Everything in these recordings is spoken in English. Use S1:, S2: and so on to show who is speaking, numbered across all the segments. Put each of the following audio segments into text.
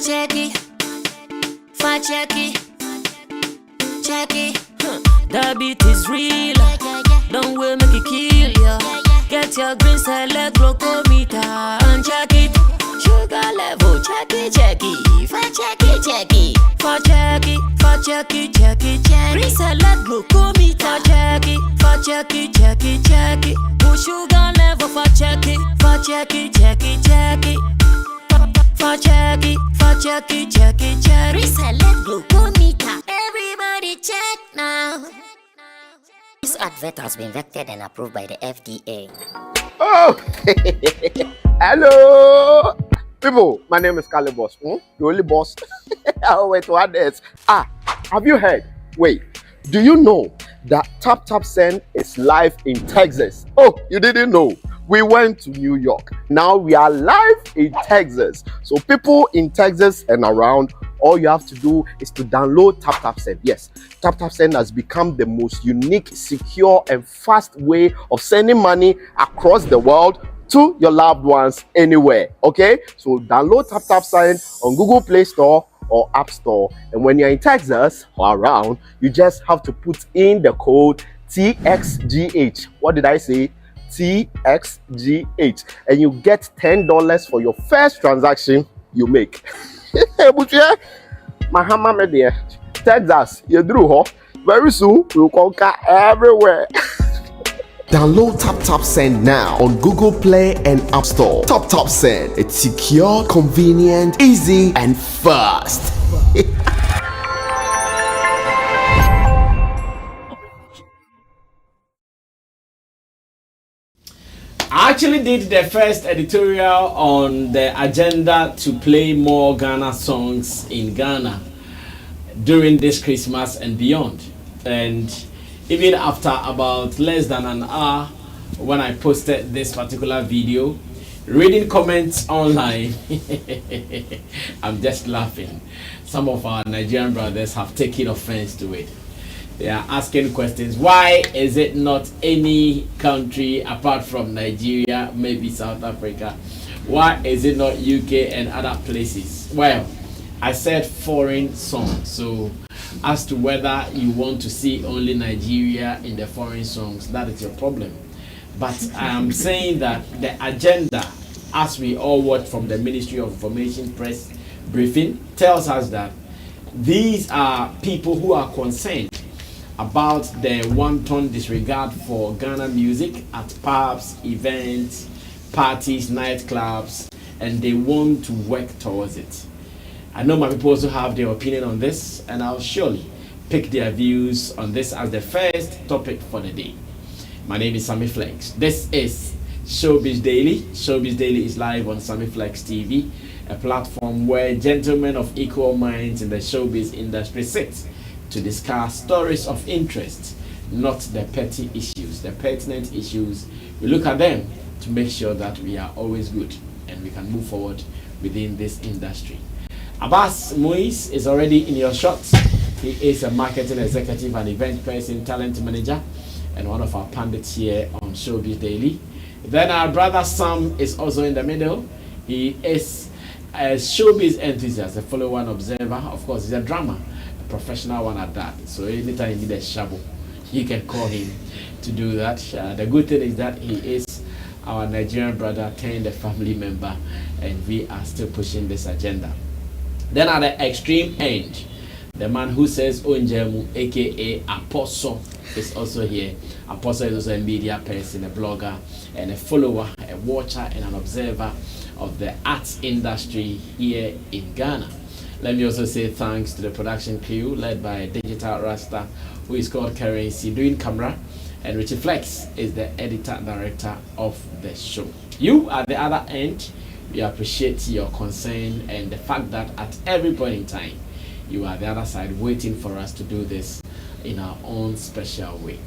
S1: The beat is real. Don't wait, make it kill ya. Get your green select glucometer and check it. Sugar level, check it. For check it. Green select glucometer. For check it. Put sugar level for check it. For check it.
S2: Reselect glucometer. Everybody check now. This advert has been vetted and approved by the FDA.
S3: Oh, hello, people. My name is Kale Boss. The only boss. Oh, wait, what else? Have you heard? Wait, do you know that Taptap Send is live in Texas? Oh, you didn't know? We went to New York. Now we are live in Texas. So people in Texas and around, all you have to do is to download Taptap Send. Yes, Taptap Send has become the most unique, secure, and fast way of sending money across the world to your loved ones anywhere. Okay, so download Taptap Send on Google Play Store or App Store. And when you're in Texas or around, you just have to put in the code TXGH. What did I say? TXGH, and you get $10 for your first transaction you make. Mahama media, Texas, you drew ho. Very soon we'll conquer everywhere. Download Taptap Send now on Google Play and App Store. Taptap Send, it's secure, convenient, easy, and fast.
S4: I actually did the first editorial on the agenda to play more Ghana songs in Ghana during this Christmas and beyond. And even after about less than an hour when I posted this particular video, reading comments online, I'm just laughing. Some of our Nigerian brothers have taken offense to it. They are asking questions. Why is it not any country apart from Nigeria, maybe South Africa? Why is it not UK and other places? Well, I said foreign songs. So as to whether you want to see only Nigeria in the foreign songs, that is your problem. But I am saying that the agenda, as we all watch from the Ministry of Information press briefing, tells us that these are people who are concerned about the wanton disregard for Ghana music at pubs, events, parties, nightclubs, and they want to work towards it. I know my people also have their opinion on this, and I'll surely pick their views on this as the first topic for the day. My name is Sammy Flex. This is Showbiz Daily. Showbiz Daily is live on Sammy Flex TV, a platform where gentlemen of equal minds in the showbiz industry sit to discuss stories of interest, not the petty issues, the pertinent issues. We look at them to make sure that we are always good and we can move forward within this industry. Abbas Muiz is already in your shots. He is a marketing executive and event person, talent manager, and one of our pundits here on Showbiz Daily. Then our brother Sam is also in the middle. He is a showbiz enthusiast, a follower and observer. Of course, he's a drummer, professional one at that. So anytime you need a shabu, you can call him to do that. The good thing is that he is our Nigerian brother turned a family member, and we are still pushing this agenda. Then at the extreme end, the man who says Onjemu, aka Apostle, is also here. Apostle is also a media person, a blogger, and a follower, a watcher, and an observer of the arts industry here in Ghana. Let me also say thanks to the production crew led by Digital Rasta, who is called Currency doing camera, and Richie Flex is the editor director of the show. You at the other end, we appreciate your concern and the fact that at every point in time, you are the other side waiting for us to do this in our own special way.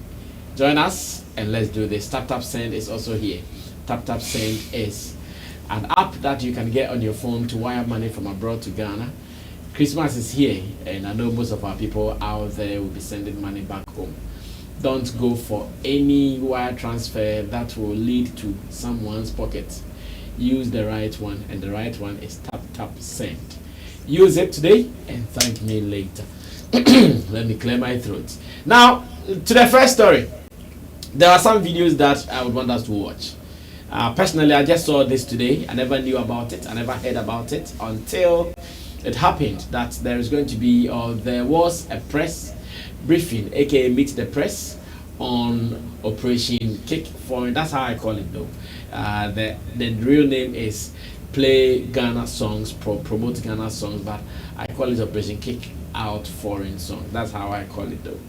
S4: Join us and let's do this. Taptap Send is also here. Taptap Send is an app that you can get on your phone to wire money from abroad to Ghana. Christmas is here, and I know most of our people out there will be sending money back home. Don't go for any wire transfer that will lead to someone's pocket. Use the right one, and the right one is Taptap Send. use it today and thank me later. Let me clear my throat. Now, to the first story. There are some videos that I would want us to watch. Personally, I just saw this today. I never knew about it. I never heard about it until it happened that there is going to be, or there was a press briefing, aka Meet the Press, on Operation Kick Foreign. That's how I call it though. The real name is Play Ghana Songs, Promote Ghana Songs, but I call it Operation Kick Out Foreign Songs. That's how I call it though.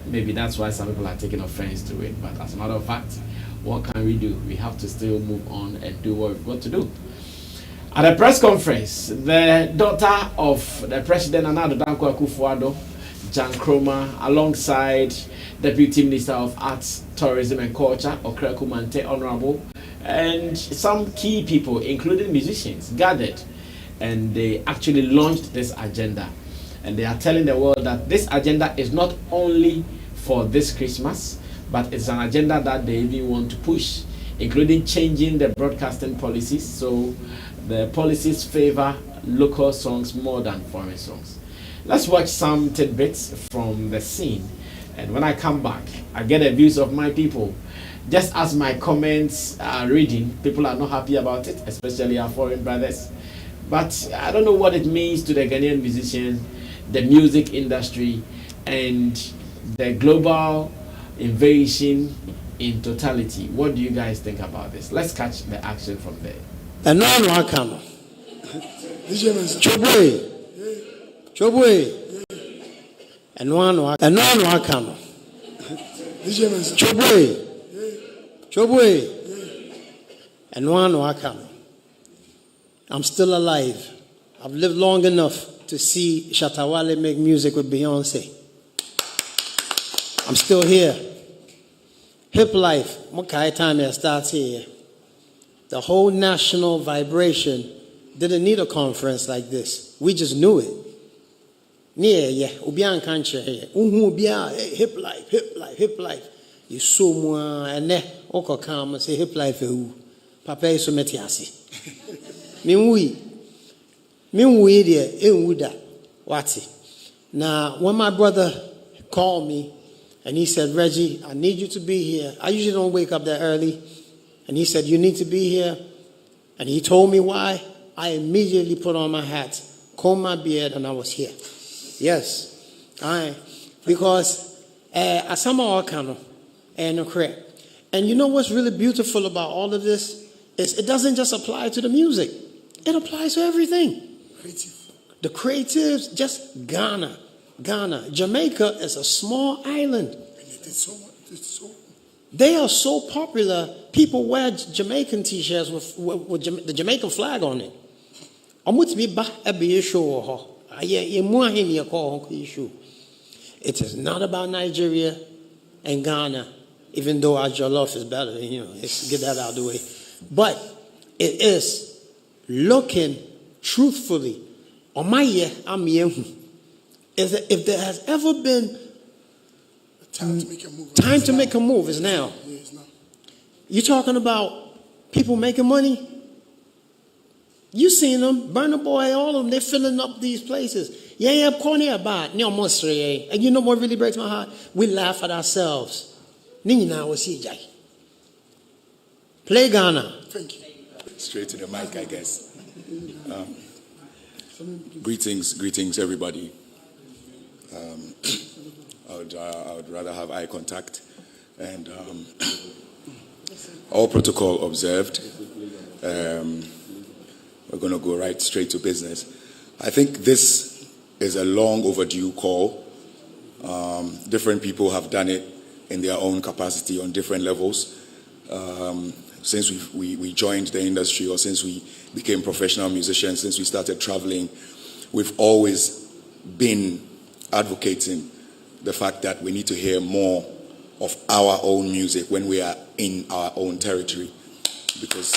S4: Maybe that's why some people are taking offense to it, but as a matter of fact, what can we do? We have to still move on and do what we've got to do. At a press conference, the daughter of the president, Nana Danko Akufo-Addo, Jan Kroma, alongside Deputy Minister of Arts, Tourism and Culture, Okreku Mante Honorable, and some key people, including musicians, gathered, and they actually launched this agenda. And they are telling the world that this agenda is not only for this Christmas, but it's an agenda that they even want to push, including changing the broadcasting policies. So the policies favor local songs more than foreign songs. Let's watch some tidbits from the scene. And when I come back, I get the views of my people. Just as my comments are reading, people are not happy about it, especially our foreign brothers. But I don't know what it means to the Ghanaian musician, the music industry, and the global invasion in totality. What do you guys think about this? Let's catch the action from there.
S5: And no one can. Chobwe. And one can. Chobwe. And one can. I'm still alive. I've lived long enough to see Shatta Wale make music with Beyonce. I'm still here. Hip life, what kind of time it starts here? The whole national vibration didn't need a conference like this. We just knew it. Yeah, ubian country here. Hip life. You so more and ne oko come say hip life who papa so metiasi. Meanwhile, there, Wati. Now, when my brother called me and he said, Reggie, I need you to be here. I usually don't wake up that early. And he said, you need to be here. And he told me why. I immediately put on my hat, combed my beard, and I was here. Yes. Because Asama Wakano and correct. And you know what's really beautiful about all of this? Is it doesn't just apply to the music. It applies to everything. The creatives, just Ghana. Jamaica is a small island. They are so popular, people wear Jamaican t-shirts with the Jamaican flag on it. It is not about Nigeria and Ghana, even though our jollof is better, let's get that out of the way. But it is looking truthfully, on my year, is that if there has ever been time to make a move, is now. You're talking about people making money? You seen them, Burna Boy, all of them, they're filling up these places. And you know what really breaks my heart? We laugh at ourselves. Play Ghana.
S6: Thank you. Straight to the mic, I guess. Greetings, everybody. I would rather have eye contact and all protocol observed. We're going to go right straight to business. I think this is a long overdue call. Different people have done it in their own capacity on different levels. Since we joined the industry, or since we became professional musicians, since we started traveling, we've always been advocating the fact that we need to hear more of our own music when we are in our own territory, because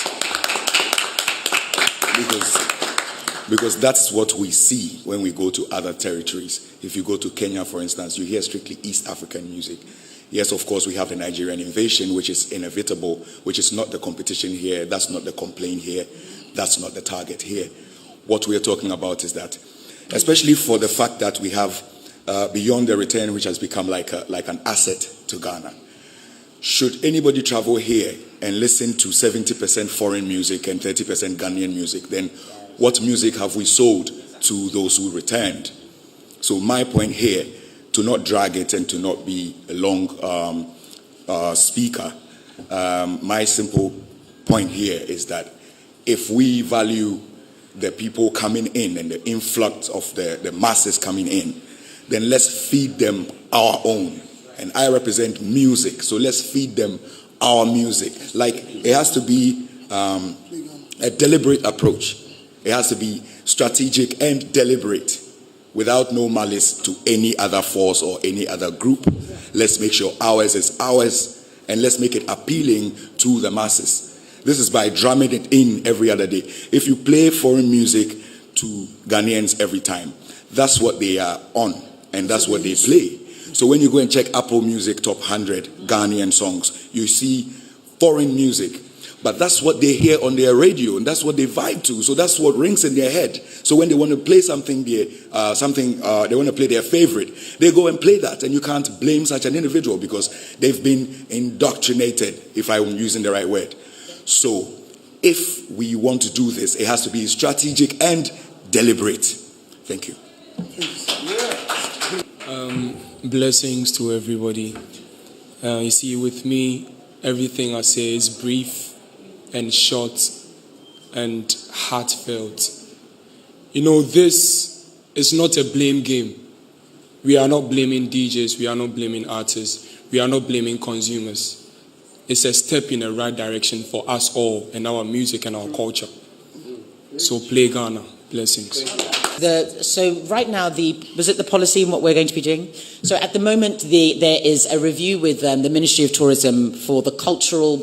S6: that's what we see when we go to other territories. If you go to Kenya, for instance, you hear strictly East African music. Yes, of course, we have the Nigerian invasion, which is inevitable, which is not the competition here. That's not the complaint here. That's not the target here. What we're talking about is that especially for the fact that we have Beyond the Return, which has become like an asset to Ghana. Should anybody travel here and listen to 70% foreign music and 30% Ghanaian music, then what music have we sold to those who returned? So my point here, to not drag it and to not be a long speaker, my simple point here is that if we value the people coming in and the influx of the masses coming in, then let's feed them our own. And I represent music, so let's feed them our music. Like, it has to be a deliberate approach. It has to be strategic and deliberate, without no malice to any other force or any other group. Let's make sure ours is ours, and let's make it appealing to the masses. This is by drumming it in every other day. If you play foreign music to Ghanaians every time, that's what they are on, and that's what they play. So when you go and check Apple Music Top 100 Ghanaian songs, you see foreign music. But that's what they hear on their radio, and that's what they vibe to. So that's what rings in their head. So when they want to play something, they want to play their favorite, they go and play that. And you can't blame such an individual because they've been indoctrinated, if I'm using the right word. So if we want to do this, it has to be strategic and deliberate. Thank you.
S7: Blessings to everybody. You see, with me, everything I say is brief and short and heartfelt. You know, this is not a blame game. We are not blaming DJs, we are not blaming artists, we are not blaming consumers. It's a step in the right direction for us all and our music and our culture. So play Ghana. Blessings.
S8: So right now, was it the policy and what we're going to be doing? So at the moment, there is a review with the Ministry of Tourism for the cultural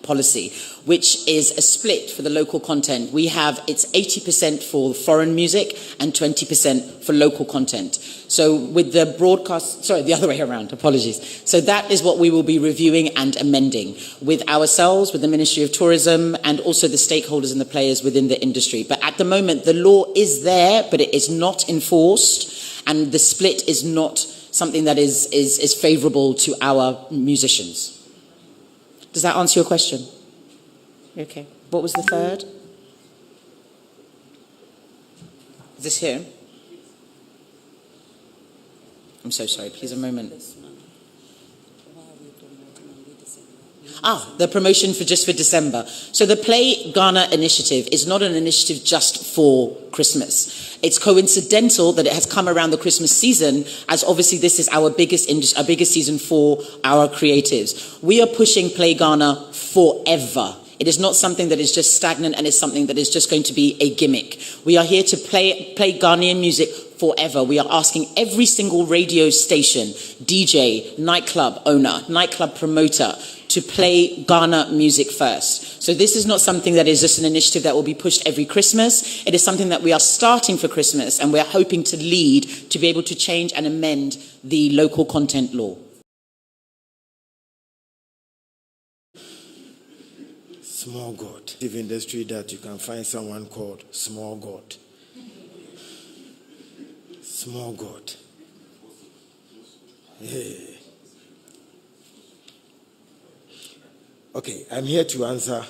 S8: policy, which is a split for the local content. It's 80% for foreign music and 20% for local content. So with the broadcast, sorry, the other way around, apologies. So that is what we will be reviewing and amending with ourselves, with the Ministry of Tourism, and also the stakeholders and the players within the industry. But at the moment, the law is there, but it is not enforced, and the split is not something that is favourable to our musicians. Does that answer your question? Okay. What was the third? Is this here? I'm so sorry. Please, a moment. The promotion for December. So the Play Ghana initiative is not an initiative just for Christmas. It's coincidental that it has come around the Christmas season, as obviously this is our biggest season for our creatives. We are pushing Play Ghana forever. It is not something that is just stagnant and is something that is just going to be a gimmick. We are here to play Ghanaian music forever. We are asking every single radio station, DJ, nightclub owner, nightclub promoter, to play Ghana music first. So this is not something that is just an initiative that will be pushed every Christmas. It is something that we are starting for Christmas, and we are hoping to lead to be able to change and amend the local content law.
S5: Small God. In the industry that you can find someone called Small God. Small God. Yeah. Okay, I'm here to answer.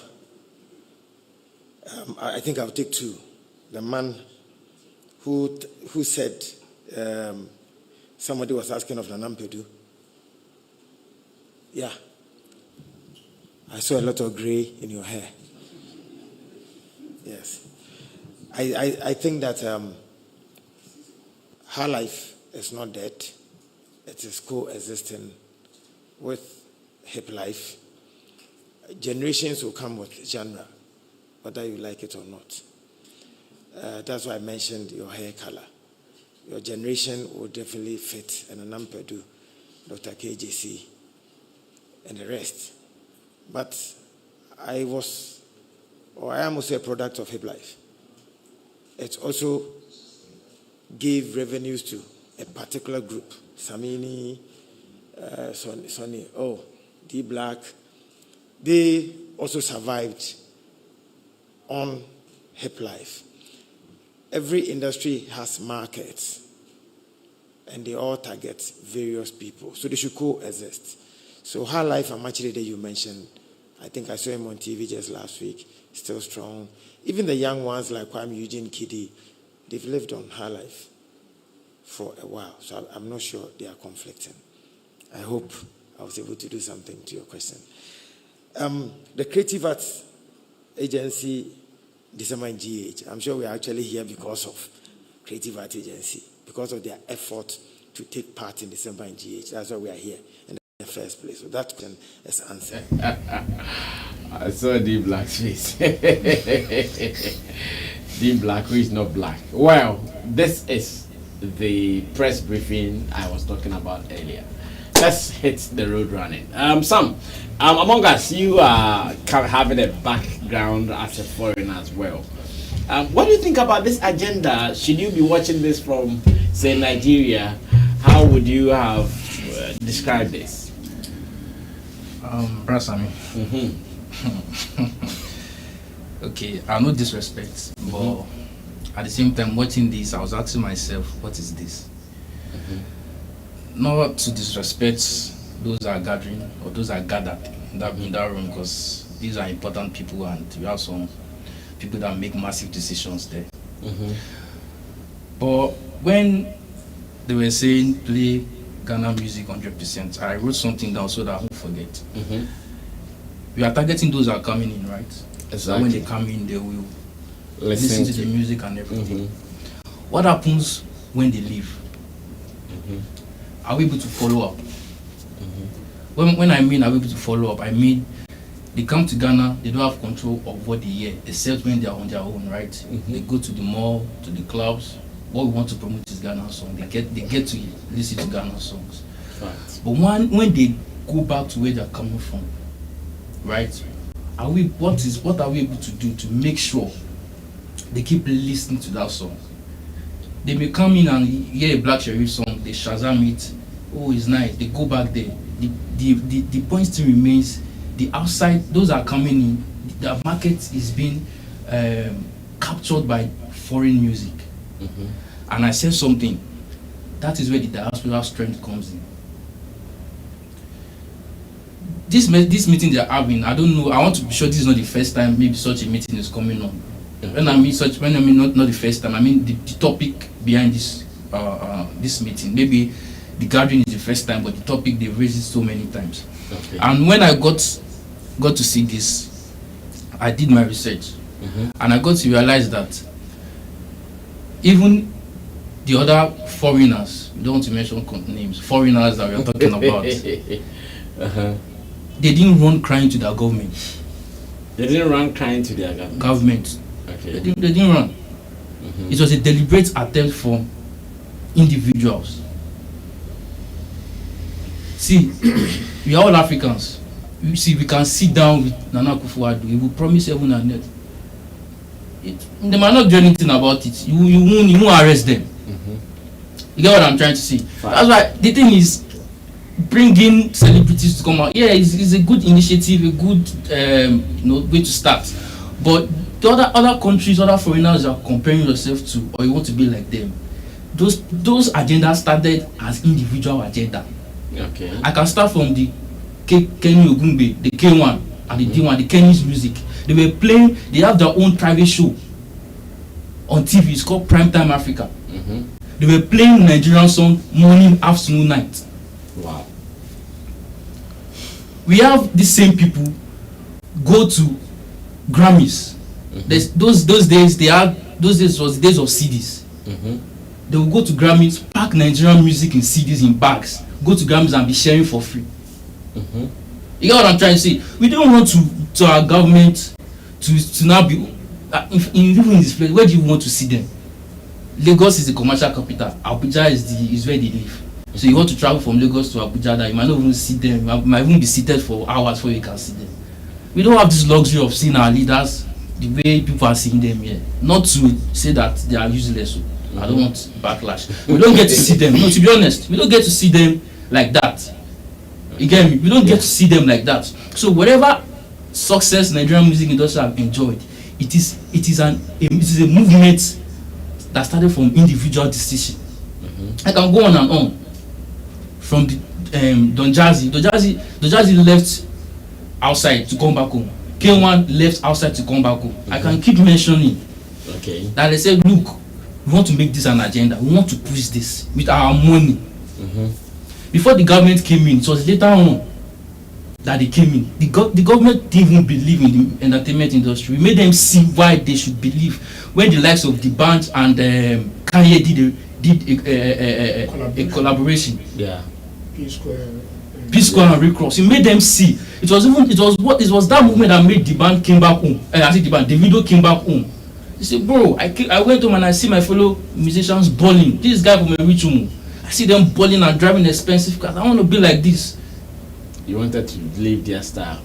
S5: I think I'll take two. The man who said somebody was asking of Nana Mpedu. Yeah. I saw a lot of gray in your hair. Yes. I think that her life is not dead. It is coexisting with hip life. Generations will come with genre, whether you like it or not. That's why I mentioned your hair color. Your generation will definitely fit Nana Mpedu, Dr. KJC, and the rest. But I am also a product of hip life. It also gave revenues to a particular group. Sammy, Sonnie, D Black. They also survived on hip life. every industry has markets, and they all target various people. So they should coexist. So High Life and Machide that you mentioned, I think I saw him on TV just last week, still strong. Even the young ones like Kwame Eugene Kiddy, they've lived on High Life for a while. So I'm not sure they are conflicting. I hope I was able to do something to your question. The Creative Arts Agency, December in GH, I'm sure we are actually here because of Creative Arts Agency, because of their effort to take part in December in GH. That's why we are here in the first place. So that question is answered.
S4: I saw the black face. The black, who is not black. Well, this is the press briefing I was talking about earlier. Let's hit the road running. Sam, among us, you are having a background as a foreigner as well. What do you think about this agenda? Should you be watching this from, say, Nigeria? How would you have described this?
S9: Sammy. Okay, I no disrespect, but at the same time, watching this, I was asking myself, what is this? Not to disrespect those that are gathering or those that are gathered in that room, because these are important people and we have some people that make massive decisions there. But when they were saying play Ghana music 100%, I wrote something down so that I won't forget. We are targeting those that are coming in, right? Exactly. So when they come in, they will listen to the music and everything. What happens when they leave? Are we able to follow up? When I mean are we able to follow up, I mean they come to Ghana, they don't have control of what they hear, except when they are on their own, right? They go to the mall, to the clubs. What we want to promote is Ghana song. They get to listen to Ghana songs. Right. But when they go back to where they are coming from, right? What are we able to do to make sure they keep listening to that song? They may come in and hear a Black Sherif song, they Shazam it, oh it's nice, they go back there. The point still remains, the outside, those are coming in, the market is being captured by foreign music. And I said something, that is where the diaspora strength comes in. This meeting they are having, I don't know, I want to be sure this is not the first time maybe such a meeting is coming on. When I mean not the first time, I mean the topic behind this this meeting. Maybe the gathering is the first time, but the topic they've raised it so many times. And when I got to see this, I did my research, and I got to realize that even the other foreigners, we don't want to mention names, foreigners that we are talking about, they didn't run crying to their government.
S4: They didn't run crying to their
S9: government. Okay. They didn't run. It was a deliberate attempt for individuals. See, we are all Africans. You see, we can sit down with Nana Akufo-Addo. He will promise heaven and earth. They might not do anything about it. You won't arrest them. You get what I'm trying to say? That's why the thing is, bringing celebrities to come out. Yeah, it's a good initiative, a good way to start. But the other countries, other foreigners you are comparing yourself to, or you want to be like them, those agendas started as individual agenda. Okay. I can start from the Kenny Ogumbe, the K1 and the D1, the Kenny's music. They were playing, they have their own private show on TV. It's called Primetime Africa. They were playing Nigerian song morning, afternoon, night. Wow. We have the same people go to Grammys. Those days was the days of CDs. They will go to Grammys, pack Nigerian music in CDs in bags, go to Grammys and be sharing for free. You get what I'm trying to say? We don't want to our government to now be even in this place. Where do you want to see them? Lagos is the commercial capital. Abuja is where they live. So you want to travel from Lagos to Abuja, that you might not even see them. You might even be seated for hours before you can see them. We don't have this luxury of seeing our leaders the way people are seeing them here. Not to say that they are useless. I don't want backlash. We don't get to see them. No, to be honest, we don't get to see them like that. You get me? We don't get to see them like that. So whatever success Nigerian music industry have enjoyed, it is a movement that started from individual decision. I can go on and on. From the Don Jazzy left outside to come back home. K1 left outside to come back home. I can keep mentioning.
S4: Okay.
S9: That they said, look, we want to make this an agenda. We want to push this with our money. Before the government came in, it was later on that they came in. The government didn't even believe in the entertainment industry. We made them see why they should believe. When the likes of the band and Kanye did a collaboration.
S4: Yeah.
S9: P-Square and Rick Ross. It made them see. It was that movement that made the band came back home. I think the video came back home. He said, bro, I went home and I see my fellow musicians balling. This guy from a rich home, I see them balling and driving expensive cars. I want to be like this.
S4: You wanted to live their style.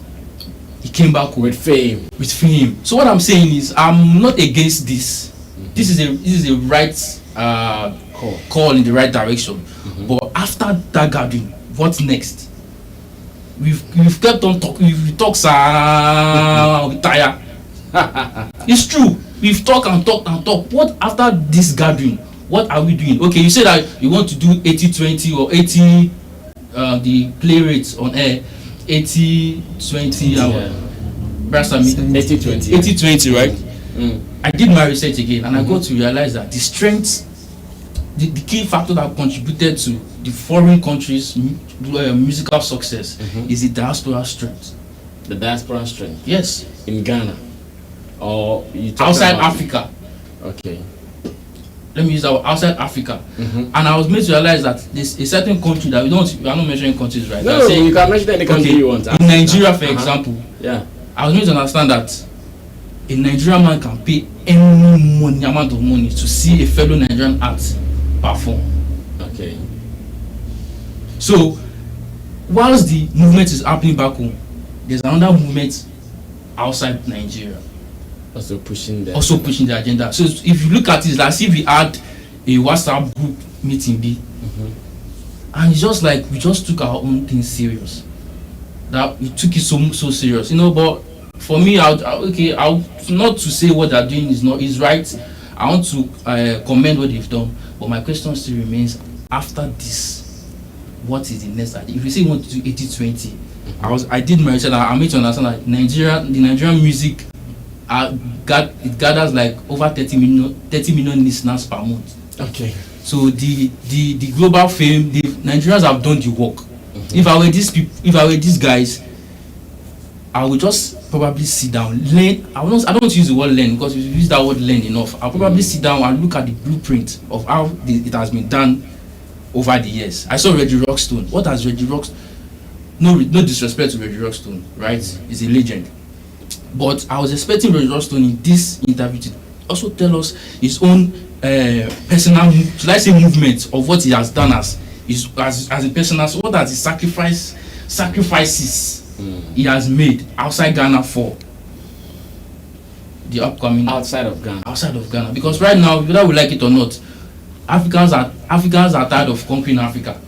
S9: He came back home
S4: with fame.
S9: So what I'm saying is, I'm not against this. This is a right call in the right direction. But after that gathering, what's next? We've kept on talking. We've talked, we tire. It's true. We've talked and talked and talked. What after this gathering? What are we doing? Okay, you say that you want to do 80-20 or 80 the play rates on air, 80-20 hour. 80-20, right? I did my research again and I got to realize that the strength, the key factor that contributed to the foreign countries' musical success is the diaspora strength.
S4: The diaspora strength?
S9: Yes.
S4: In Ghana? Or
S9: outside Africa?
S4: Okay.
S9: Let me use that word, outside Africa. And I was made to realize that there's a certain country that we are not mentioning countries, right?
S4: No, you can mention any country you want.
S9: In Nigeria, for example,
S4: yeah,
S9: I was made to understand that a Nigerian man can pay any amount of money to see a fellow Nigerian act perform.
S4: Okay.
S9: So, whilst the movement is happening back home, there's another movement outside Nigeria.
S4: Also pushing the
S9: agenda. So if you look at it, it's like if we had a WhatsApp group meeting and it's just like we just took our own thing serious. That we took it so serious, But for me, I'll not to say what they're doing is right. I want to commend what they've done, but my question still remains: after this, what is the next idea? If you say you want to do 80-20, I did my research. I made to understand that the Nigerian music. It gathers like over 30 million listeners per month.
S4: Okay.
S9: So the global fame, the Nigerians have done the work. If I were these guys, I would just probably sit down, learn. I don't want to use the word learn because we use that word learn enough. I'll probably sit down and look at the blueprint of how it has been done over the years. I saw Reggie Rockstone. What has Reggie Rockstone? No disrespect to Reggie Rockstone, right? He's a legend. But I was expecting Reggie Rockstone in this interview to also tell us his own personal, should I say, movement of what he has done as a personal. So what are the sacrifices he has made outside Ghana for the upcoming
S4: outside of Ghana?
S9: Because right now, whether we like it or not, Africans are tired of conquering Africa.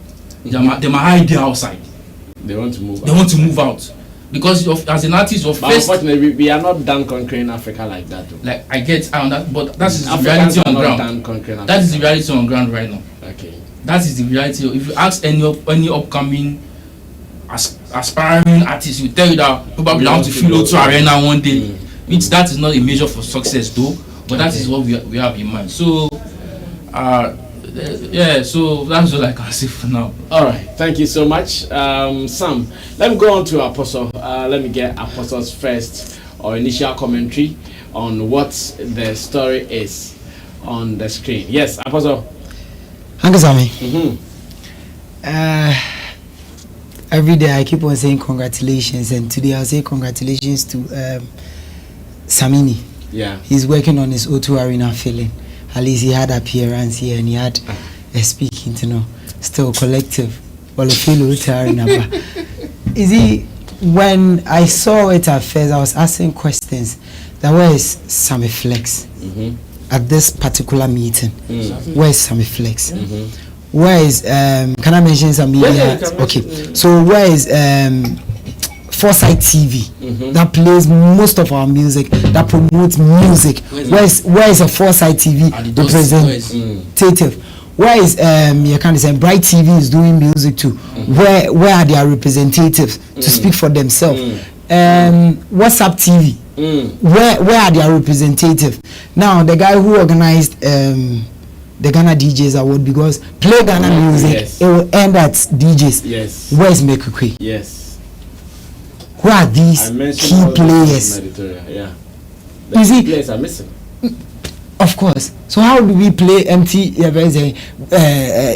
S9: They might hide there outside.
S4: They want to move
S9: out. Because as an artist of first,
S4: unfortunately, we are not done conquering Africa like that. Though.
S9: Like I get on that, but that is the reality on ground. That is the reality on ground right now.
S4: Okay.
S9: That is the reality. If you ask any upcoming aspiring artist, will tell you that probably I want to fill O2 Arena one day. Which that is not a measure for success though, but that is what we have in mind. So, so that's all I can say for now.
S4: All right, thank you so much, Sam. Let me go on to Apostle. Let me get Apostle's first or initial commentary on what the story is on the screen. Yes, Apostle.
S5: Thank you, Sammy. Every day I keep on saying congratulations, and today I'll say congratulations to Sammy.
S4: Yeah,
S5: he's working on his O2 Arena feeling. At least he had appearance here and he had a speaking still collective. Well, is he? When I saw it at first, I was asking questions. That where is Sammy Flex at this particular meeting? Where is Sammy Flex? Where is can I mention some media? Okay, so where is Foresight TV that plays most of our music, that promotes music. Where is a Foresight TV representative? Where is you can say Bright TV is doing music too? Where are their representatives to speak for themselves? WhatsApp TV. Where are their representatives? Now the guy who organized the Ghana DJs Award, because play Ghana music, it will end at DJs.
S4: Yes.
S5: Where's Mekukwe?
S4: Yes.
S5: Who are these key players?
S4: Yeah.
S5: You see,
S4: players are missing.
S5: Of course. So how do we play empty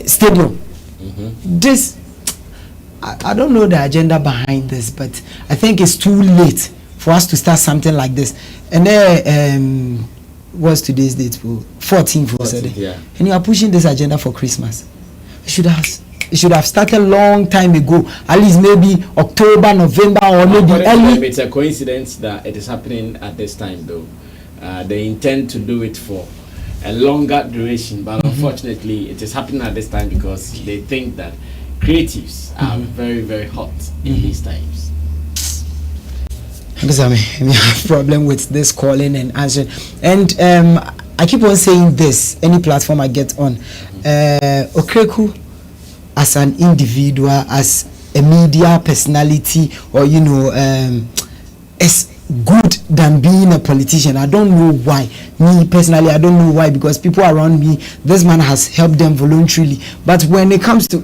S5: stadium? This, I don't know the agenda behind this, but I think it's too late for us to start something like this. And then what's today's date? 14th,
S4: yeah.
S5: And you are pushing this agenda for Christmas. It should have started a long time ago. At least maybe October, November, or maybe early.
S4: It's a coincidence that it is happening at this time, though. They intend to do it for a longer duration, but unfortunately, it is happening at this time because they think that creatives are very, very hot in these times.
S5: Because I have a problem with this calling and answering, and I keep on saying this any platform I get on. Okreku, as an individual, as a media personality, or is good than being a politician. I don't know why. Me personally, I don't know why, because people around me, this man has helped them voluntarily. But when it comes to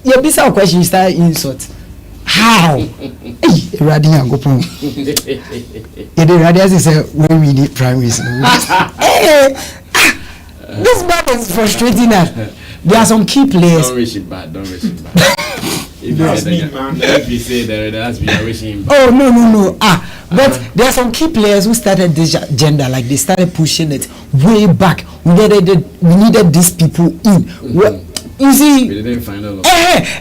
S5: this question, you start insult. How? When we need primary school. This man is frustrating us. There are some key players.
S4: Don't wish it bad. If you say that has been wishing bad.
S5: Oh no. But there are some key players who started this agenda, like they started pushing it way back. We needed these people in. You see,
S4: we didn't find out.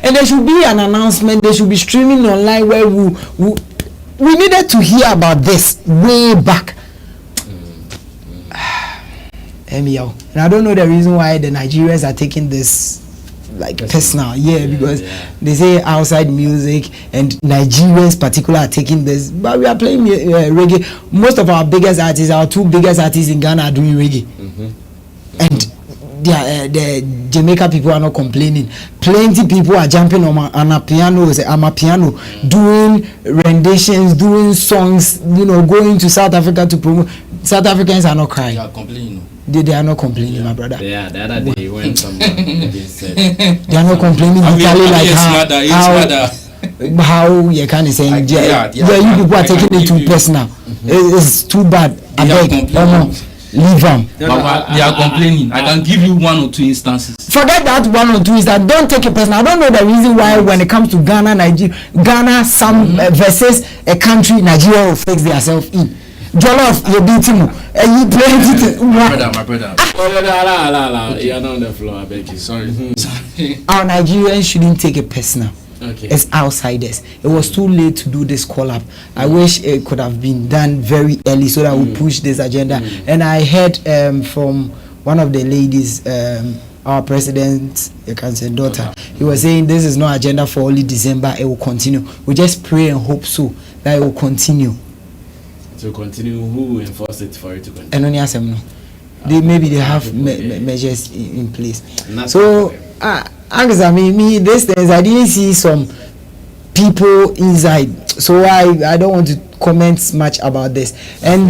S5: And there should be an announcement. They should be streaming online where we needed to hear about this way back. And I don't know the reason why the Nigerians are taking this like personal. Because they say outside music and Nigerians particular are taking this, but we are playing reggae. Most of our biggest artists, our two biggest artists in Ghana, are doing reggae, and the Jamaica people are not complaining. Plenty people are jumping on a piano, doing renditions, doing songs, going to South Africa to promote. South Africans are not crying.
S9: They are complaining.
S5: They are not complaining, my brother.
S4: Yeah, the other day when someone said
S5: they are not complaining. How you can say you people are taking it too personal. It's too bad. I beg, leave them.
S9: They are complaining. I can give you one or two instances.
S5: Forget that one or two instances. Don't take it personal. I don't know the reason why when it comes to Ghana, versus a country, Nigeria will fix themselves in. Jollof, you're beating me. And you play it.
S9: My brother.
S4: You're not on the floor, I beg you.
S9: Sorry.
S5: Our Nigerians shouldn't take it personal.
S4: Okay.
S5: As outsiders. It was too late to do this collab. I wish it could have been done very early so that we push this agenda. And I heard from one of the ladies, our president's daughter, he was saying this is not agenda for only December, it will continue. We just pray and hope so that it will continue.
S4: To continue, who will enforce it for it to continue?
S5: And only ask them no. Maybe they have measures in place. So these days I didn't see some people inside, so I don't want to comment much about this. And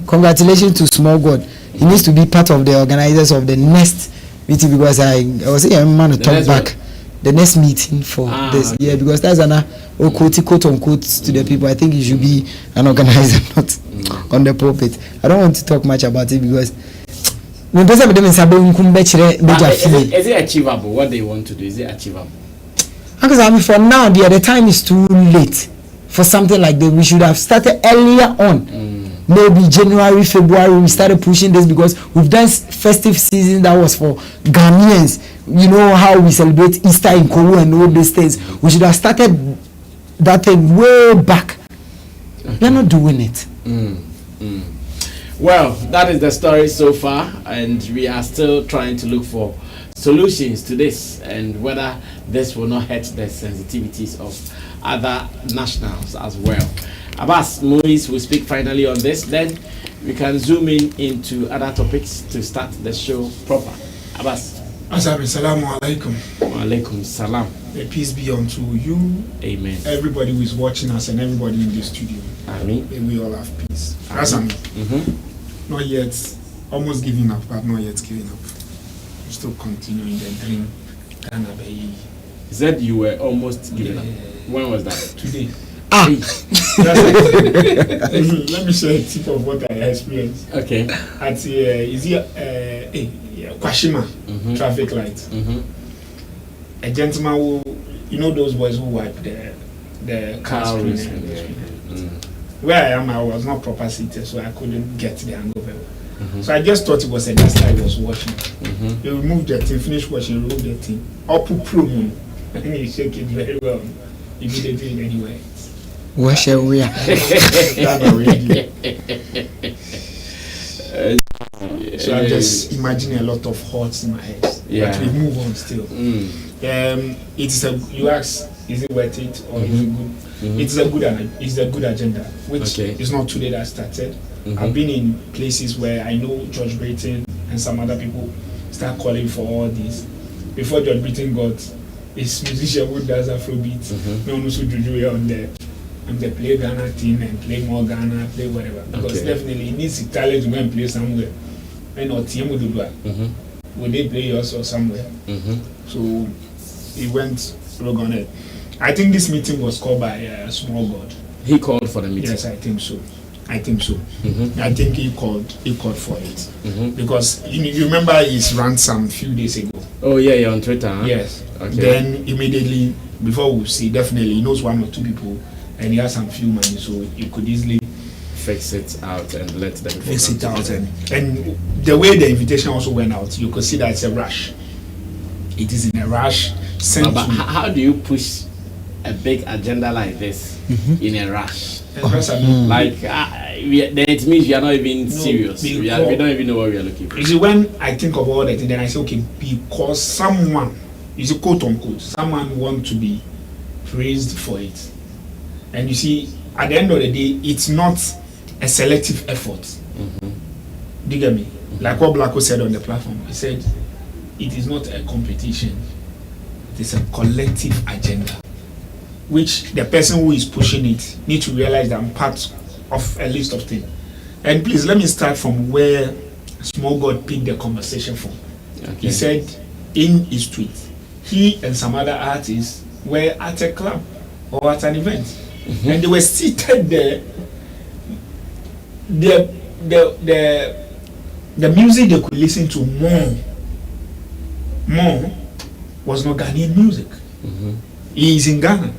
S5: congratulations to Small God. He needs to be part of the organizers of the next meeting, because I was saying I'm going to talk back. The next meeting for this, okay. Because that's an quote unquote to the people. I think you should be an organizer, not on the pulpit. I don't want to talk much about it because
S4: is it achievable? What they want to do, is it achievable?
S5: Because for now, the time is too late for something like that. We should have started earlier on. Maybe January, February, we started pushing this because we've done festive season that was for Ghanaians. You know how we celebrate Easter in Korea and all these things. We should have started that thing way back. We're not doing it.
S4: Well, that is the story so far, and we are still trying to look for solutions to this, and whether this will not hurt the sensitivities of other nationals as well. Abbas, Moise will speak finally on this, then we can zoom in into other topics to start the show proper. Abbas.
S10: Assalamu alaikum.
S4: Wa alaikum salam.
S10: May peace be unto you.
S4: Amen.
S10: Everybody who is watching us and everybody in the studio.
S4: Amen.
S10: May we all have peace. Amen. Not yet, almost giving up, but not yet giving up. I'm still continuing the dream.
S4: You said you were almost giving up. When was that?
S10: Today. Let me share a tip of what I experienced.
S4: Okay.
S10: At Kwashima traffic light. A gentleman who, you know, those boys who wipe the car screen. Where I am, I was not proper seated, so I couldn't get the angle very well. So I just thought it was a dust I was watching. He removed the thing, finished watching, removed the thing. Up promo, and he shake it very well. Immediately anyway.
S5: Where shall we are?
S10: So I'm just imagining a lot of thoughts in my head. But we move on still. It's you ask, is it worth it or is it good? It's a good agenda, which is not today that started. I've been in places where I know George Brayton and some other people start calling for all this. Before George Brayton got his musician who does Afrobeat, no one also Juju on there. And they play Ghana team and play more Ghana, play whatever. Because definitely it needs talent to go and play somewhere. And our team would do that. Would they play also somewhere? So he went rogue on it. I think this meeting was called by Small God.
S4: He called for the meeting.
S10: Yes, I think so. I think he called for it. Because you remember his rant some few days ago.
S4: Oh yeah, on Twitter. Huh?
S10: Yes. Then immediately before we see, definitely he knows one or two people. And he has some few money, so you could easily
S4: fix it out and let them
S10: fix it out. And the way the invitation also went out, you could see that it's a rush. It is in a rush.
S4: But how do you push a big agenda like this in a rush? Like it means we are not even serious. We don't even know what we are looking for.
S10: You see, when I think of all that, then I say, okay, because someone, is a quote unquote, someone want to be praised for it. And you see, at the end of the day, it's not a selective effort. Do you get me? Like what Blacko said on the platform, he said, it is not a competition. It is a collective agenda, which the person who is pushing it needs to realize that I'm part of a list of things. And please, let me start from where Small God picked the conversation from. He said in his tweet, he and some other artists were at a club or at an event. And they were seated there. The music they could listen to more was not Ghanaian music. He is in Ghana.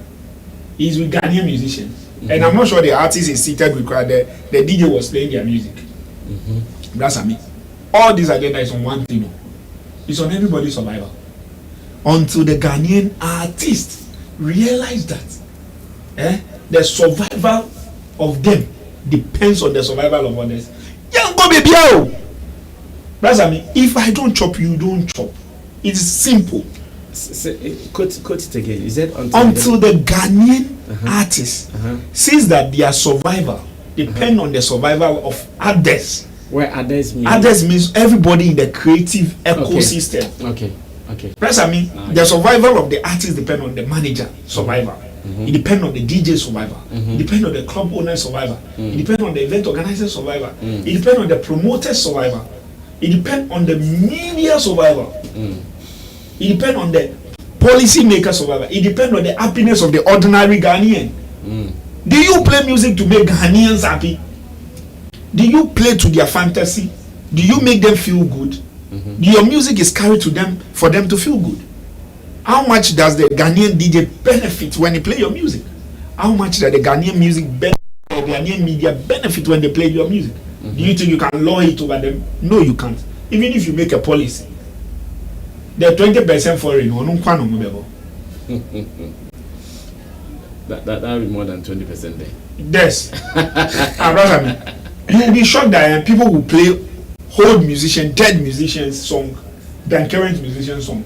S10: He is with Ghanaian musicians. And I'm not sure the artist is seated with crowd. The DJ was playing their music. That's what I mean. All this agenda is on one thing. It's on everybody's survival. Until the Ghanaian artists realize that the survival of them depends on the survival of others. Young go baby, that's what I mean. If I don't chop, you don't chop. It's simple.
S4: Quote it again. Is that
S10: until the Ghanaian artists sees that their survival depend on the survival of others.
S4: Where others mean?
S10: Others means everybody in the creative ecosystem.
S4: Okay.
S10: That's what I mean. The survival of the artist depend on the manager survival. It depends on the DJ survival. It depends on the club owner survival. It depends on the event organizer survival. It depends on the promoter survival. It depends on the media survival. It depends on the policy maker survival. It depends on the happiness of the ordinary Ghanaian. Do you play music to make Ghanaians happy? Do you play to their fantasy? Do you make them feel good? Your music is carried to them for them to feel good. How much does the Ghanaian DJ benefit when they play your music? How much does the Ghanaian music benefit, the Ghanaian media benefit when they play your music? Do you think you can law it over them? No, you can't. Even if you make a policy, the 20% foreign,
S4: that will be more than 20% there.
S10: Yes. You will be shocked that people who play old musician, dead musicians song than current musician song.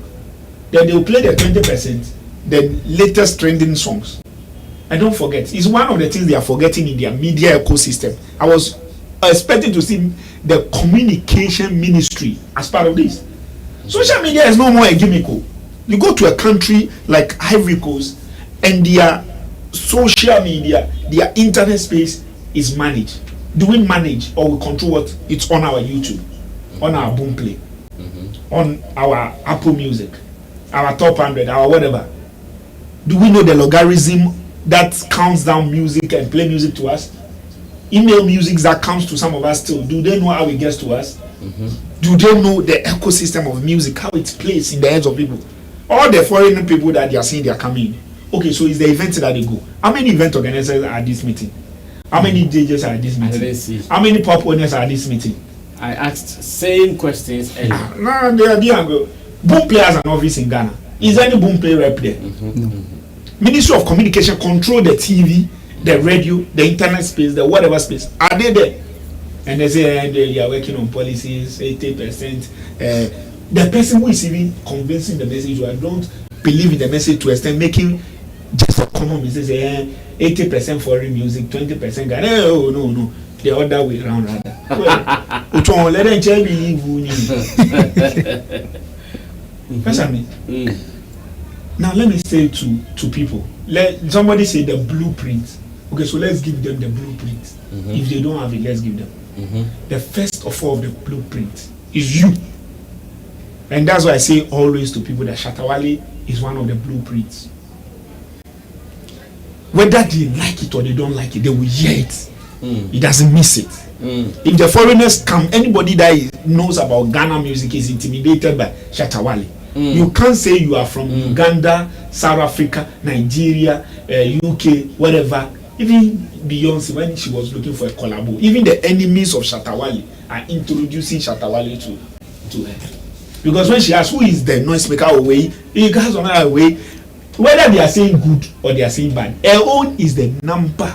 S10: Then they will play the 20%, the latest trending songs. And don't forget, it's one of the things they are forgetting in their media ecosystem. I was expecting to see the communication ministry as part of this. Social media is no more a gimmick. You go to a country like Ivory Coast and their social media, their internet space is managed. Do we manage or we control what? It's on our YouTube, on our Boomplay, on our Apple Music, our top 100, our whatever. Do we know the logarithm that counts down music and play music to us? Email music that comes to some of us still. Do they know how it gets to us? Do they know the ecosystem of music, how it plays in the heads of people? All the foreign people that they are saying they are coming. Okay, so it's the event that they go. How many event organizers are at this meeting? How many DJs are at this meeting? How many pop owners are at this meeting?
S4: I asked same questions earlier.
S10: No, they are go. Boom players are not in Ghana. Is any boom player rep there?
S5: No.
S10: Ministry of Communication control the TV, the radio, the internet space, the whatever space. Are they there? And they say they are working on policies, 80%. The person who is even convincing the message, I don't believe in the message to extend making just a common message, 80% foreign music, 20% Ghana. Oh, no. The other way around rather. Now let me say to people, somebody say the blueprint. Okay, so let's give them the blueprint. If they don't have it, let's give them. The first of all of the blueprint is you. And that's why I say always to people that Shatta Wale is one of the blueprints. Whether they like it or they don't like it, they will hear it. He doesn't miss it. If the foreigners come, anybody that knows about Ghana music is intimidated by Shatta Wale. You can't say you are from Uganda, South Africa, Nigeria, UK, whatever. Even Beyonce, when she was looking for a collabo, even the enemies of Shatta Wale are introducing Shatta Wale to her. Because when she asks who is the noisemaker away, he goes on her way. Whether they are saying good or they are saying bad, her own is the number.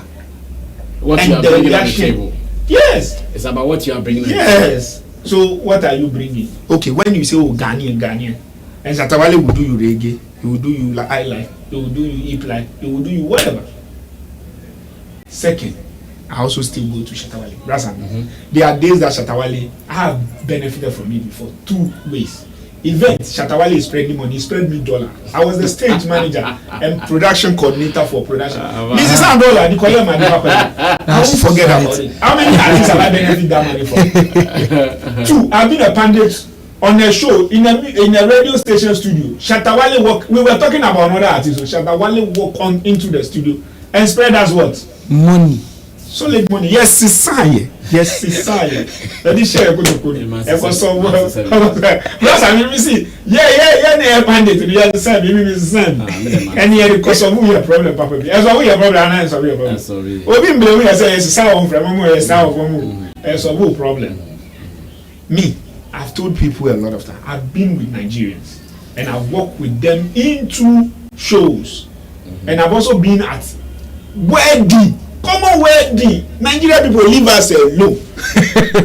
S4: What you are bringing on the table.
S10: Yes.
S4: It's about what you are bringing on the table.
S10: Yes. So what are you bringing? Okay, when you say, oh, Ghanaian, and Shatta Wale will do you reggae, he will do you like I like, he will do you hip like, he will do you whatever. Second, I also still go to Shatta Wale. There are days that Shatta Wale, I have benefited from it before, 2 ways. Event, Shatta Wale is spreading money, he spread me $. I was the stage manager and production coordinator for production. This is $1, the collect money. I won't forget about it. How many artists have I benefited that money from? 2, I've been a pundit on a show in a radio station studio. Shatta Wale walk. We were talking about another artist. So Shatta Wale walk on into the studio and spread us what?
S5: Money.
S10: Solid money. Yes, society. Yes, society. Let me share a good opinion. Because I mean, see, yeah, pandit. You understand? You understand? And yeah, because of who your problem, Papa. As well, your problem, and answer your problem. Sorry. We been blaming us as a sound from a sound from as a whole problem. Me, I've told people a lot of time. I've been with Nigerians and I've worked with them into shows, and I've also been at wedding. Come on, wedding. Nigeria people leave us alone.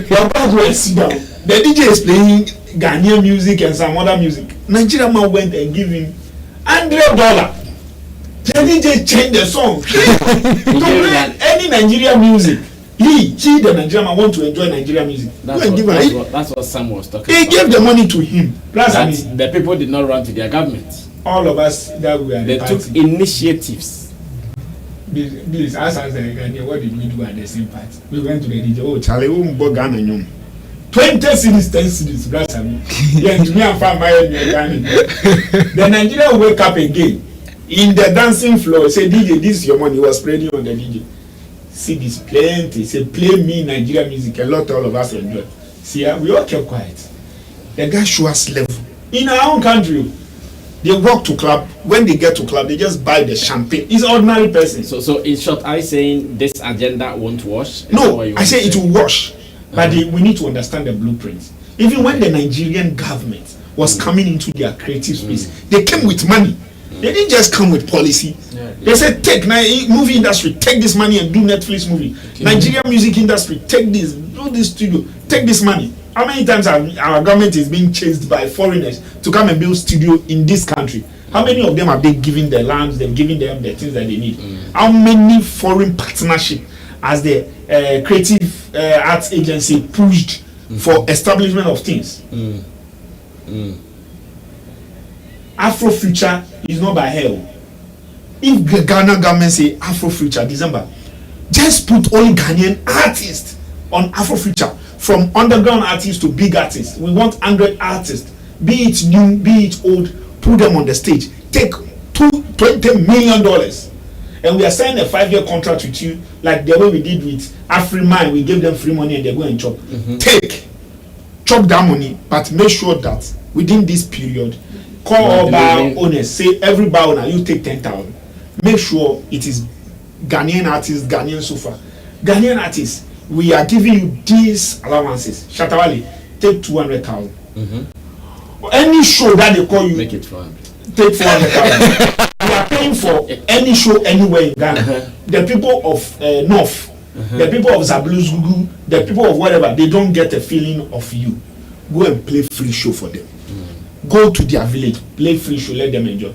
S10: Your boss went sit down. The DJ is playing Ghanaian music and some other music. Nigerian man went and give him $100. The DJ changed the song. To play any Nigerian music. He, the Nigerian man, want to enjoy Nigerian music.
S4: That's what Sam was talking
S10: about. He gave the money to him.
S4: The people did not run to their government.
S10: All of us that we are.
S4: They took initiatives.
S10: Please ask us again, what did we do at the same party? We went to the DJ. Oh, Charlie, we bought Ghana. 20 cities, 10 cities. That's me. Yeah, to me, I'm from my The Nigerian wake up again in the dancing floor. Say, DJ, this is your money. He was spreading on the DJ. See this plenty. Say, play me Nigerian music. A lot, all of us enjoy. See, we all kept quiet. The guy show us level in our own country. They walk to club. When they get to club, they just buy the champagne. It's an ordinary person.
S4: So in short, I saying this agenda won't wash?
S10: No, I say it will wash. But we need to understand the blueprint. Even when the Nigerian government was coming into their creative space, they came with money. They didn't just come with policy. They said, take movie industry, take this money and do Netflix movie. Nigeria music industry, take this, do this studio, take this money. How many times our government is being chased by foreigners to come and build studio in this country? How many of them have they given their lands, they've given them the things that they need? How many foreign partnership has the creative arts agency pushed for establishment of things? Afrofuture is not by hell. If the Ghana government say Afrofuture December, just put only Ghanaian artists on Afrofuture, from underground artists to big artists. We want 100 artists, be it new, be it old, put them on the stage. Take $20 million, and we are signing a 5-year contract with you, like the way we did with Afriman. We gave them free money and they go and chop. Chop that money, but make sure that within this period, call all bar owners, say every bar owner, you take 10,000. Make sure it is Ghanaian artists, Ghanaian sofa. Ghanaian artists, we are giving you these allowances. Shatta Wale, take 200,000. Any show that they call you,
S4: make it fun.
S10: Take 400,000. We are paying for any show anywhere in Ghana. The people of North, the people of Zabluzugu, the people of whatever, they don't get a feeling of you. Go and play free show for them. Go to their village, play free show, let them enjoy.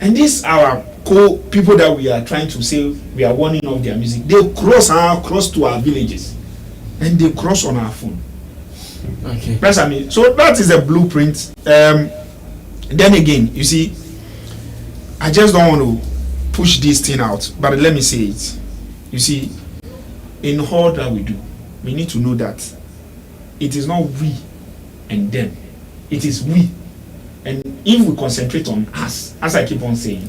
S10: And these are our people that we are trying to say we are warning of their music. They cross to our villages, and they cross on our phone.
S4: Okay.
S10: That's what I mean. So that is a blueprint. Then again, you see, I just don't want to push this thing out, but let me say it. You see, in all that we do, we need to know that it is not we and them. It is we. And if we concentrate on us, as I keep on saying,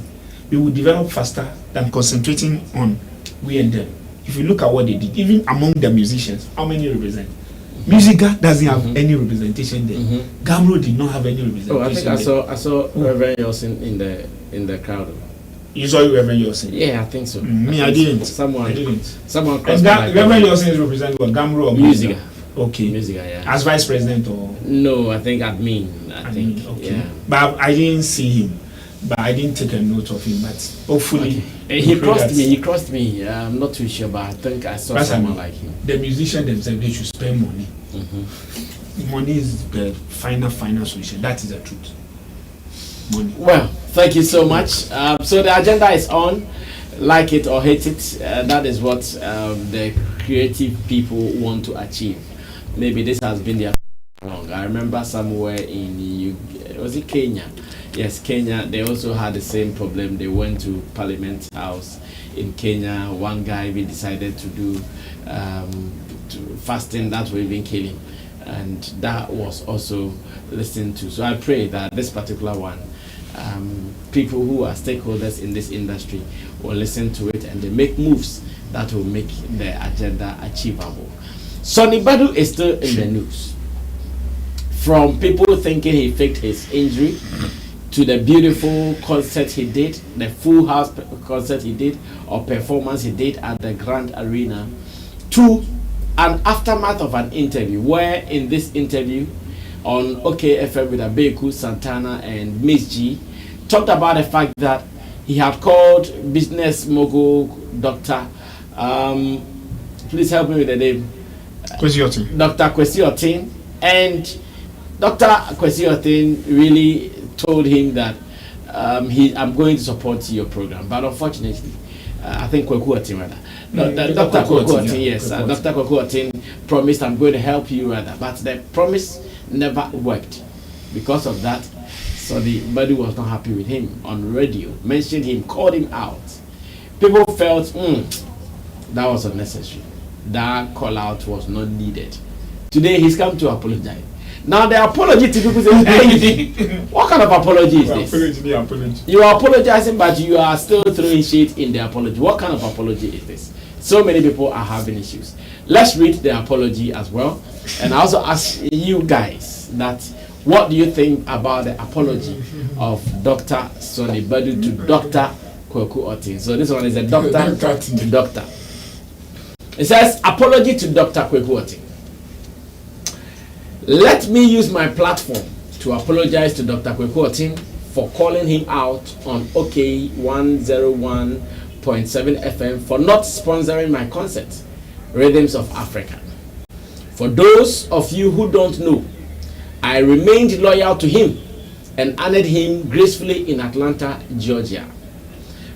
S10: we will develop faster than concentrating on we and them. If you look at what they did, even among the musicians, how many represent? Musica doesn't have any representation there. Gamro did not have any representation.
S4: Oh, I think I saw Reverend Yosin in the crowd.
S10: You saw Reverend Yosin?
S4: Yeah, I think so.
S10: I didn't.
S4: Someone crossed.
S10: And Reverend Yosin is representing what? Gamro or
S4: Musica?
S10: Okay.
S4: Musica, yeah.
S10: As vice president or?
S4: No, I think admin. I think.
S10: Okay.
S4: Yeah.
S10: But I didn't see him. But I didn't take a note of him. But hopefully,
S4: he crossed me. I'm not too sure, but I think I saw someone like him.
S10: The musicians themselves, they should spend money. Money is the final solution. That is the truth. Money.
S4: Well, thank you so much. So the agenda is on. Like it or hate it, that is what the creative people want to achieve. Maybe this has been their long. I remember somewhere in was it Kenya? Yes, Kenya. They also had the same problem. They went to Parliament House in Kenya. One guy even decided to do fasting. That will even kill him, and that was also listened to. So I pray that this particular one, people who are stakeholders in this industry will listen to it and they make moves that will make the agenda achievable. Sonnie Badu is still in the news. From people thinking he faked his injury, to the beautiful concert he did, the full house concert he did, or performance he did at the Grand Arena, to an aftermath of an interview, where in this interview on OKFM with Abeku, Santana and Miss G, talked about the fact that he had called business mogul Dr. Please help me with the name. Dr. Kwesi Otin, and Dr. Kwesi Otin really told him that I'm going to support your program, but unfortunately, I think Kweku Otin rather. Dr. Kweku Otin, yes, Dr. Kweku Otin promised I'm going to help you rather, but the promise never worked. Because of that, Sonnie Badu was not happy with him on radio, mentioned him, called him out. People felt that was unnecessary. That call out was not needed. Today he's come to apologize. Now the apology to people say, hey, what kind of apology is this? You are apologizing, but you are still throwing shit in the apology. What kind of apology is this? So many people are having issues. Let's read the apology as well, and also ask you guys that what do you think about the apology of Dr. Sonnie Badu to Dr. Kweku Otin? So this one is a doctor to doctor. It says, apology to Dr. Kweku Otin. Let me use my platform to apologize to Dr. Kweku Otin for calling him out on OK 101.7 FM for not sponsoring my concert, Rhythms of Africa. For those of you who don't know, I remained loyal to him and honored him gracefully in Atlanta, Georgia.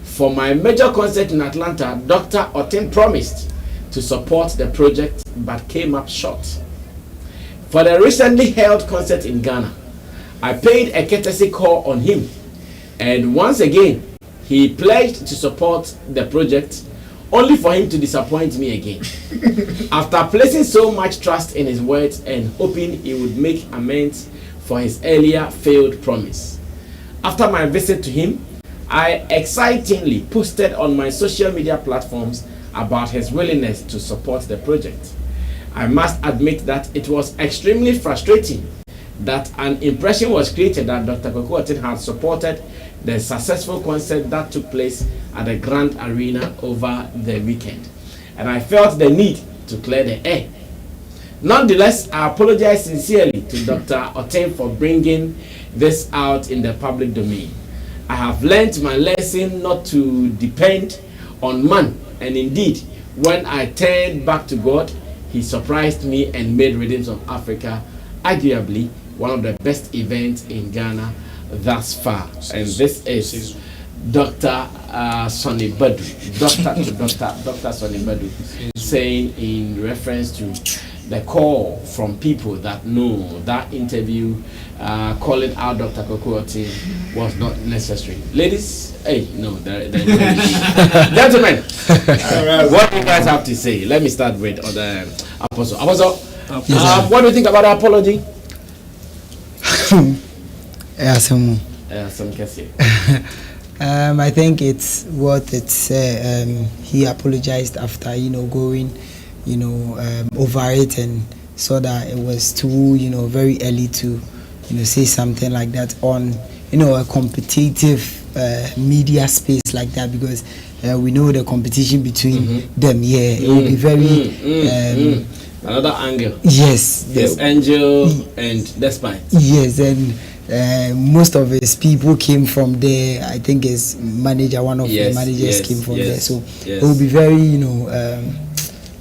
S4: For my major concert in Atlanta, Dr. Otin promised to support the project but came up short. For the recently held concert in Ghana, I paid a courtesy call on him, and once again, he pledged to support the project, only for him to disappoint me again. After placing so much trust in his words and hoping he would make amends for his earlier failed promise. After my visit to him, I excitingly posted on my social media platforms about his willingness to support the project. I must admit that it was extremely frustrating that an impression was created that Dr. Kwaku had supported the successful concert that took place at the Grand Arena over the weekend, and I felt the need to clear the air. Nonetheless, I apologize sincerely to Dr. Otin for bringing this out in the public domain. I have learned my lesson not to depend on man, and indeed, when I turned back to God, he surprised me and made Rhythms of Africa arguably one of the best events in Ghana thus far. And this is Dr. Sonnie Badu, Dr. Sonnie Badu, saying in reference to the call from people that know that interview, calling out Dr. Kwaku was not necessary. Ladies, hey, no, gentlemen, what do you guys have to say? Let me start with the Apostle. Apostle, what do you think about the apology?
S11: I think it's what it's he apologized after going over it and saw that it was too very early to say something like that on a competitive media space like that, because we know the competition between them. It will be very
S4: another angle.
S11: Yes,
S4: there's Angel and Despite.
S11: Yes, and most of his people came from there. I think his manager, one of the managers came from there. So it will be very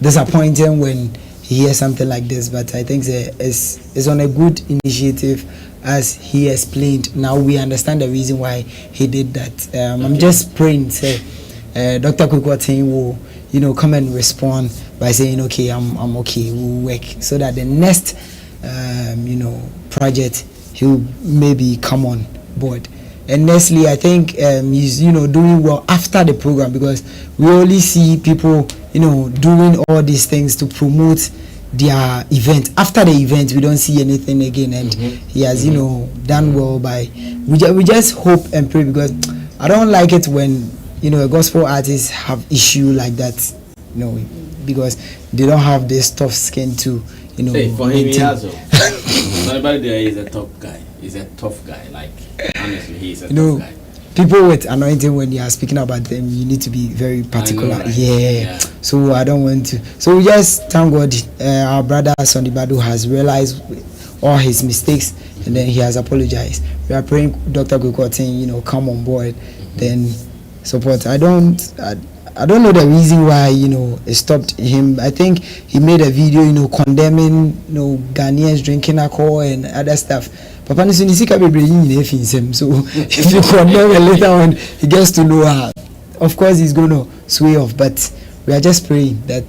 S11: disappointing when he hears something like this. But I think it's on a good initiative, as he explained. Now we understand the reason why he did that. I'm just praying, Dr. Kwaku will come and respond by saying, okay, I'm okay, we'll work, so that the next project he'll maybe come on board. And Nestle, I think he's doing well after the program, because we only see people doing all these things to promote their event. After the event, we don't see anything again, and he has done well by. We just hope and pray, because I don't like it when a gospel artist have issue like that, because they don't have this tough skin to
S4: Hey, for him, he has nobody there is a top guy. He's a tough guy. Like, honestly, he's a tough guy.
S11: People with anointing, when you are speaking about them, you need to be very particular.
S4: Know, right?
S11: So I don't want to. So we just thank God, our brother Sonnie Badu has realized all his mistakes, and then he has apologized. We are praying Dr. Kwaku, come on board, then support. I don't know the reason why it stopped him. I think he made a video condemning Ghanaians drinking alcohol and other stuff. Papa Nisika be bringing him, so if you condemn him later on, he gets to know her. Of course he's gonna sway off, but we are just praying that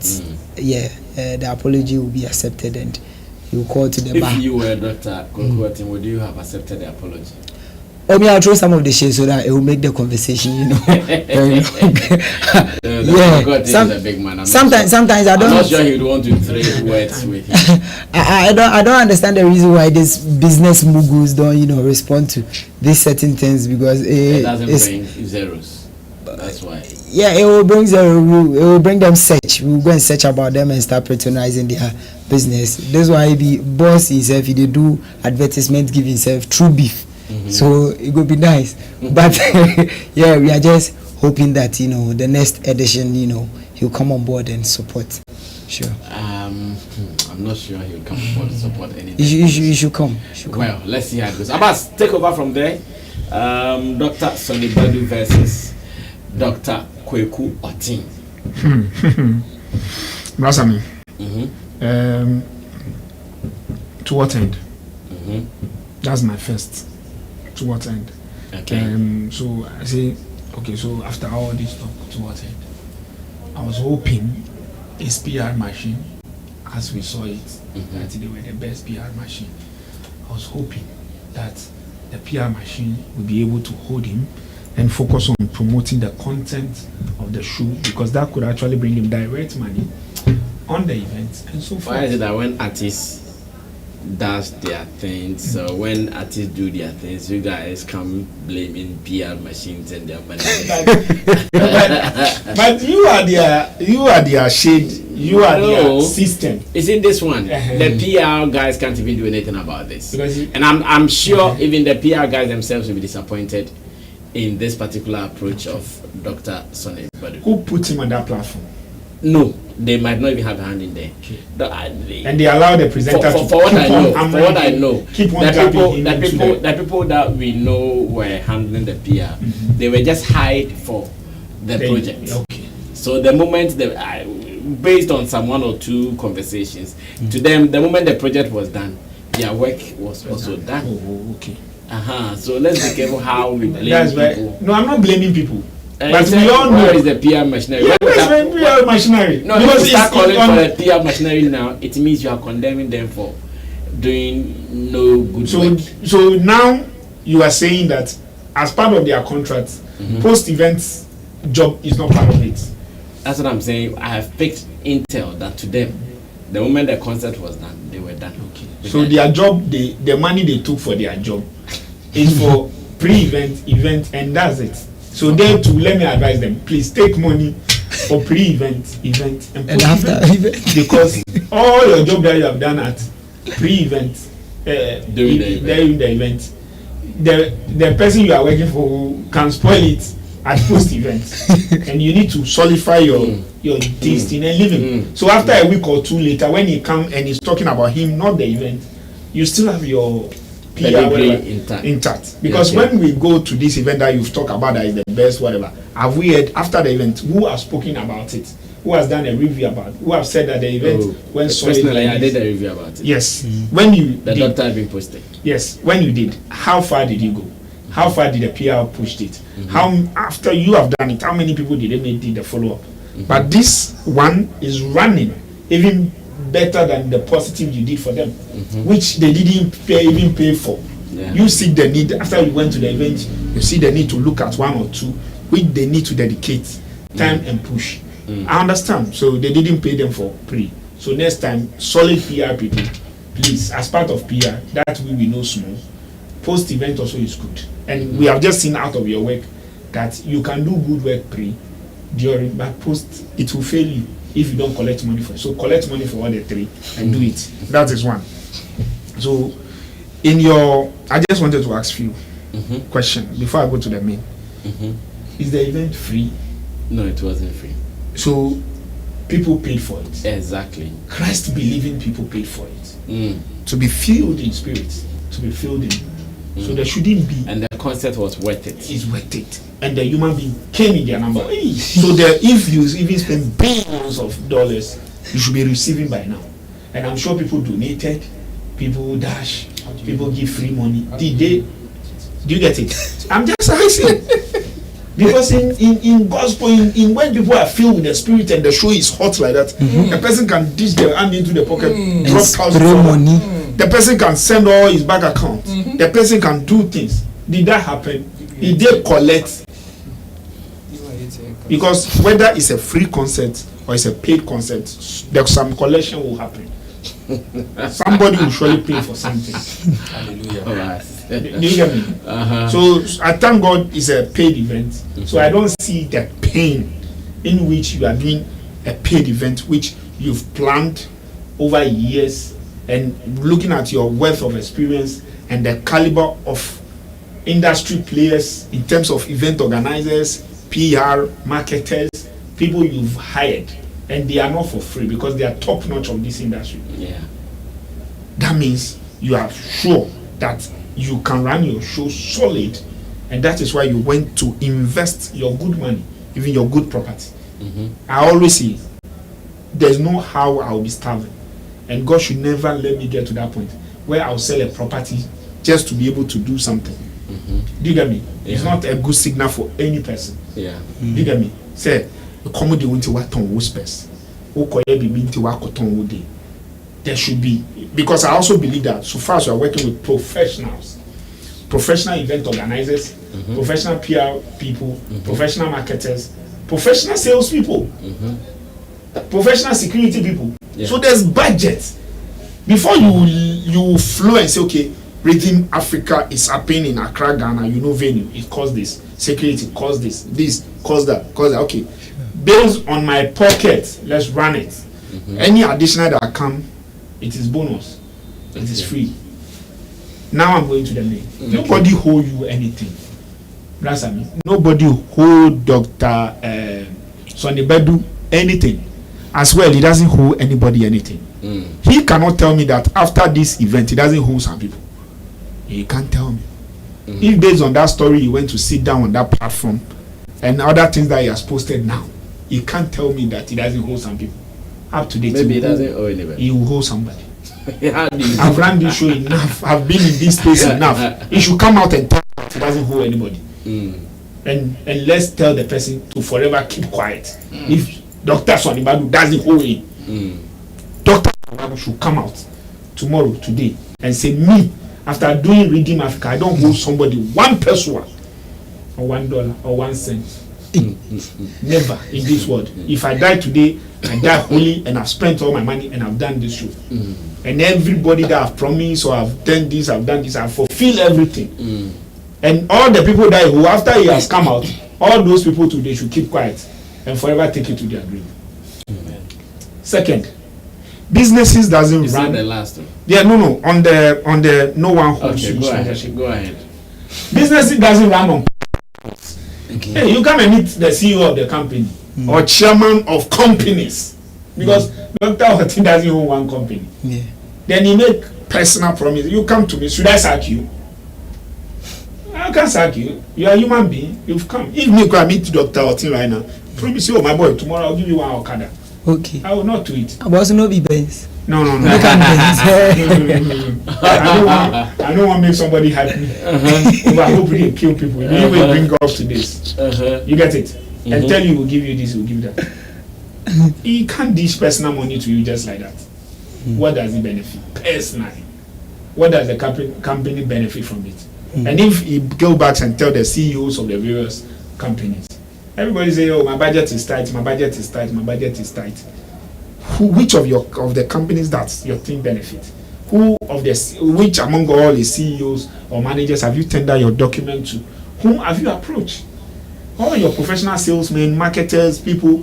S11: the apology will be accepted and he will call to the bar.
S4: If you were Dr. Kwaku, would you have accepted the apology?
S11: I'll throw some of the shades so that it will make the conversation, very long.
S4: He's a big man.
S11: Sometimes I don't.
S4: I'm not sure he would want to trade words with him.
S11: I don't understand the reason why these business moguls don't respond to these certain things, because
S4: it doesn't bring zeros. That's why.
S11: Yeah, it will bring zero. It will bring them search. We will go and search about them and start patronizing their business. That's why the boss himself, he do advertisement, give himself true beef. So it would be nice, but we are just hoping that the next edition he'll come on board and support. Sure.
S4: I'm not sure he'll come on board and support anything.
S11: You should come.
S4: Well, let's see how it goes. Abbas, take over from there. Dr. Sonnie Badu versus Dr. Kweku Otin.
S10: Brasami. To what end? That's my first. To what end?
S4: Okay.
S10: So I say, okay, so after all this talk, to what end? I was hoping his PR machine, as we saw it, that they were the best PR machine. I was hoping that the PR machine would be able to hold him and focus on promoting the content of the show, because that could actually bring him direct money on the event and so forth.
S4: Why is it that when artists does their things, so when artists do their things, you guys come blaming PR machines and their money?
S10: but you are their shade, you are their system.
S4: Is it this one? The PR guys can't even do anything about this, and I'm sure even the PR guys themselves will be disappointed in this particular approach of Dr. Sonnie Badu.
S10: Who put him on that platform?
S4: No, they might not even have a hand in there.
S10: And they allow the presenter to
S4: for what I know,
S10: the
S4: people that we know were handling the PR, they were just hired for the project.
S10: Okay.
S4: So the moment based on some one or two conversations, to them, the moment the project was done, their work was also done.
S10: Oh, okay.
S4: So let's be careful how we blame people.
S10: No, I'm not blaming people.
S4: But we all know is the PR machinery.
S10: Yeah, PR machinery.
S4: No, if you start calling for the PR machinery now, it means you are condemning them for doing no good work.
S10: So now you are saying that as part of their contract, post-event job is not part of it.
S4: That's what I'm saying. I have picked intel that to them, the moment the concert was done, they were done.
S10: Okay. So their job, the money they took for their job is for pre-event, event, and that's it. So there too, let me advise them, please take money for pre-event, event, and post-event. Because all your job that you have done at pre-event, during the event, the person you are working for can spoil it at post-event. And you need to solidify your tasting and living. So after a week or two later, when he comes and he's talking about him, not the event, you still have your PR intact. Because when we go to this event that you've talked about that is the best, whatever, have we heard after the event who has spoken about it? Who has done a review about it? Who have said that the event went solid?
S4: Personally, I did a review about it.
S10: Yes. When you
S4: the doctor had been posted.
S10: Yes. When you did, how far did you go? How far did the PR push it? How after you have done it, how many people did they did the follow-up? But this one is running even better than the positive you did for them, which they didn't even pay for. You see the need after you went to the event, you see the need to look at one or two which they need to dedicate time and push. I understand. So they didn't pay them for pre. So next time, solid PR people, please, as part of PR, that way we know small. Post event also is good, and we have just seen out of your work that you can do good work pre, during, but post it will fail you if you don't collect money for it. So collect money for all the three and do it. That is one. So I just wanted to ask you question before I go to the main. Is the event free?
S4: No, it wasn't free.
S10: So people paid for it.
S4: Exactly.
S10: Christ believing people paid for it. To be filled in spirit, to be filled in. So there shouldn't be.
S4: And the concert was worth it.
S10: It's worth it. And the human being came in their number. So if you even spend billions of dollars, you should be receiving by now. And I'm sure people donated, people dash, people give free money. Do you get it? I'm just asking. Because in gospel, in when people are filled with the spirit and the show is hot like that, a person can dish their hand into the pocket, drop $1,000. The person can send all his bank account. The person can do things. Did that happen? Did they collect? Because whether it's a free concert or it's a paid concert, there's some collection will happen. Somebody will surely pay for something.
S4: Hallelujah. All right.
S10: Do you get me? So I thank God it's a paid event. So I don't see the pain in which you are doing a paid event which you've planned over years, and looking at your wealth of experience and the caliber of industry players in terms of event organizers, PR, marketers, people you've hired, and they are not for free because they are top notch of this industry.
S4: Yeah.
S10: That means you are sure that you can run your show solid And that is why you went to invest your good money, even your good property. I always say, there's no how I'll be starving. And God should never let me get to that point where I'll sell a property just to be able to do something. Do you get me? It's not a good signal for any person. Do you get me? Say, comedy won't what on whispers. There should be, because I also believe that so far as we are working with professionals, professional event organizers, professional PR people, professional marketers, professional sales people, professional security people. So there's budget. Before you flow and say, okay, Rhythm Africa is happening in Accra, Ghana, you know venue, it costs this, security costs this costs that, okay. Based on my pocket, let's run it. Any additional that come, it is bonus. It is free. Now I'm going to the main. Nobody hold you anything. That's what I mean. Nobody hold Dr. Sonnie Badu anything. As well, he doesn't hold anybody anything. He cannot tell me that after this event, he doesn't hold some people. He can't tell me. If based on that story, he went to sit down on that platform and other things that he has posted now, he can't tell me that he doesn't hold some people. Up to date,
S4: maybe he doesn't owe anybody.
S10: He will hold somebody. I've run this show enough. I've been in this space enough. He should come out and tell that he doesn't hold anybody. And let's tell the person to forever keep quiet. If Dr. Sonnie Badu doesn't hold him, Dr. Sonnie Badu should come out tomorrow, today, and say, me, after doing Redeem Africa, I don't hold somebody one peso or $1 or 1 cent. Never in this world. If I die today, I die holy and I've spent all my money and I've done this show. And everybody that I've promised or I've done this, I've fulfilled everything. And all the people that who after he has come out, all those people today should keep quiet and forever take it to their grave. Second, businesses doesn't
S4: Is
S10: run.
S4: that the last one?
S10: Yeah, no. On the no one holds you sponsorship.
S4: Go ahead.
S10: Businesses doesn't run on. Hey, you come and meet the CEO of the company or chairman of companies, because Dr. Hoti doesn't own one company. Then he make personal promise. You come to me, should I sack you? I can't sack you. You are a human being. You've come. If me can meet Dr. Hoti right now, promise you, oh my boy, tomorrow I'll give you one Okada.
S11: Okay.
S10: I will not do it.
S11: I was no be Benz.
S10: No.
S11: I can't
S10: I don't want to make somebody happy. But I hope we didn't kill people. You will bring us to this. You get it? And tell you we'll give you this, we'll give you that. He can't dish personal money to you just like that. What does it benefit? Personally. What does the company benefit from it? And if he go back and tell the CEOs of the various companies, everybody say, oh, my budget is tight, my budget is tight, my budget is tight. Which of the companies that your team benefit? Which among all the CEOs or managers have you tendered your document to? Whom have you approached? All your professional salesmen, marketers, people,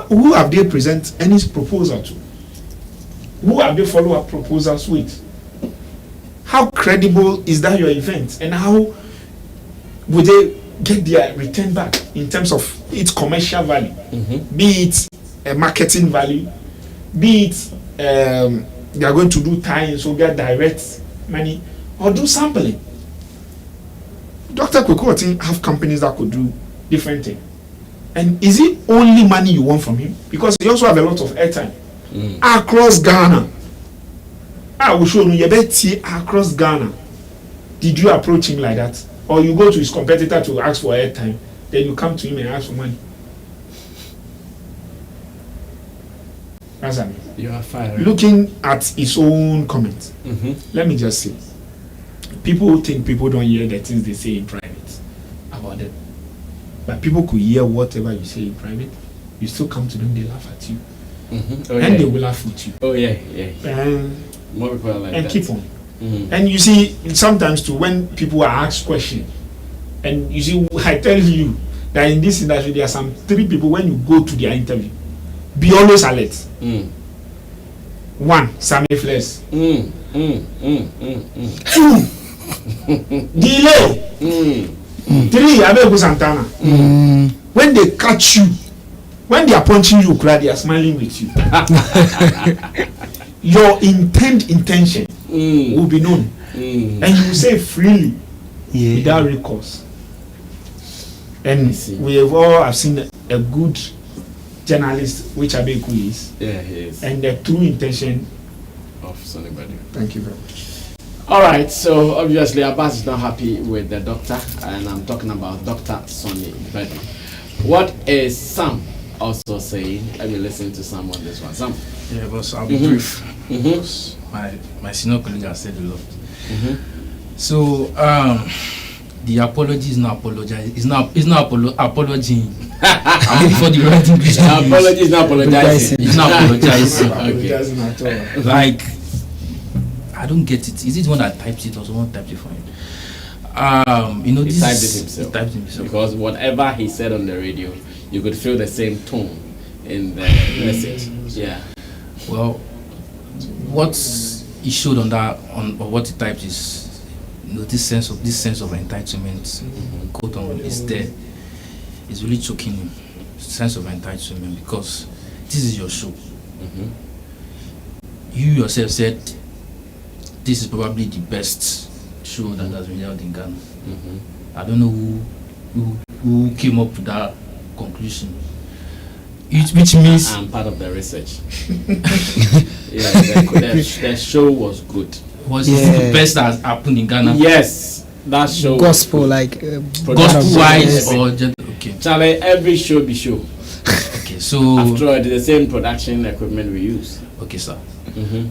S10: who have they present any proposal to? Who have they follow up proposals with? How credible is that your event? And how would they get their return back in terms of its commercial value? Be it a marketing value, be it they are going to do tie-ins, so get direct money, or do sampling. Dr. Kwekwatin have companies that could do different things. And is it only money you want from him? Because he also have a lot of airtime across Ghana. I will show you across Ghana. Did you approach him like that? Or you go to his competitor to ask for airtime, then you come to him and ask for money? That's what I mean.
S4: You are fine.
S10: Looking at his own comments, let me just say, people think people don't hear the things they say in private about them. But people could hear whatever you say in private. You still come to them, they laugh at you. And they will laugh with you.
S4: Oh, yeah. More people are like
S10: and
S4: that.
S10: Keep on. And you see, sometimes too, when people are asked questions, and you see, I tell you that in this industry, there are some 3 people, when you go to their interview, be always alert. 1, Sammy Flex. 2, delay. 3, Abeku Santana. When they catch you, when they are punching you, they are smiling with you. Your intention will be known, and you will say freely without recourse. And we have all have seen a good journalist, which Bankuli is.
S4: Yeah, he is.
S10: And the true intention
S4: of Sonnie Badu.
S10: Thank you very much.
S4: All right, so obviously Abbas is not happy with the doctor, and I'm talking about Dr. Sonnie Badu. What is Sam also saying? Let me listen to Sam on this one. Sam.
S9: Yeah, boss, I'll be brief. Because my senior colleague has said a lot. So the apology is not apologize. It's not apologizing. I'm looking for the right English.
S4: Apology is not apologizing.
S9: It's not apologizing.
S10: Apologizing at all.
S9: Like, I don't get it. Is it one that types it or someone typed it for him? You know,
S4: He typed it himself.
S9: He typed it himself.
S4: Because whatever he said on the radio, you could feel the same tone in the message. Yeah.
S9: Well, what he showed on that, on what he typed is, you know, this sense of entitlement, quote on, is there. It's really choking him. Sense of entitlement, because this is your show. You yourself said this is probably the best show that has been held in Ghana. I don't know who came up with that conclusion. Which means
S4: I'm part of the research. Yeah, the show was good.
S9: Was it the best that has happened in Ghana?
S4: Yes, that show.
S11: Gospel, like
S9: gospel wise or just okay.
S4: Charlie, every show be show.
S9: Okay, so
S4: after all, it's the same production equipment we use.
S9: Okay, sir.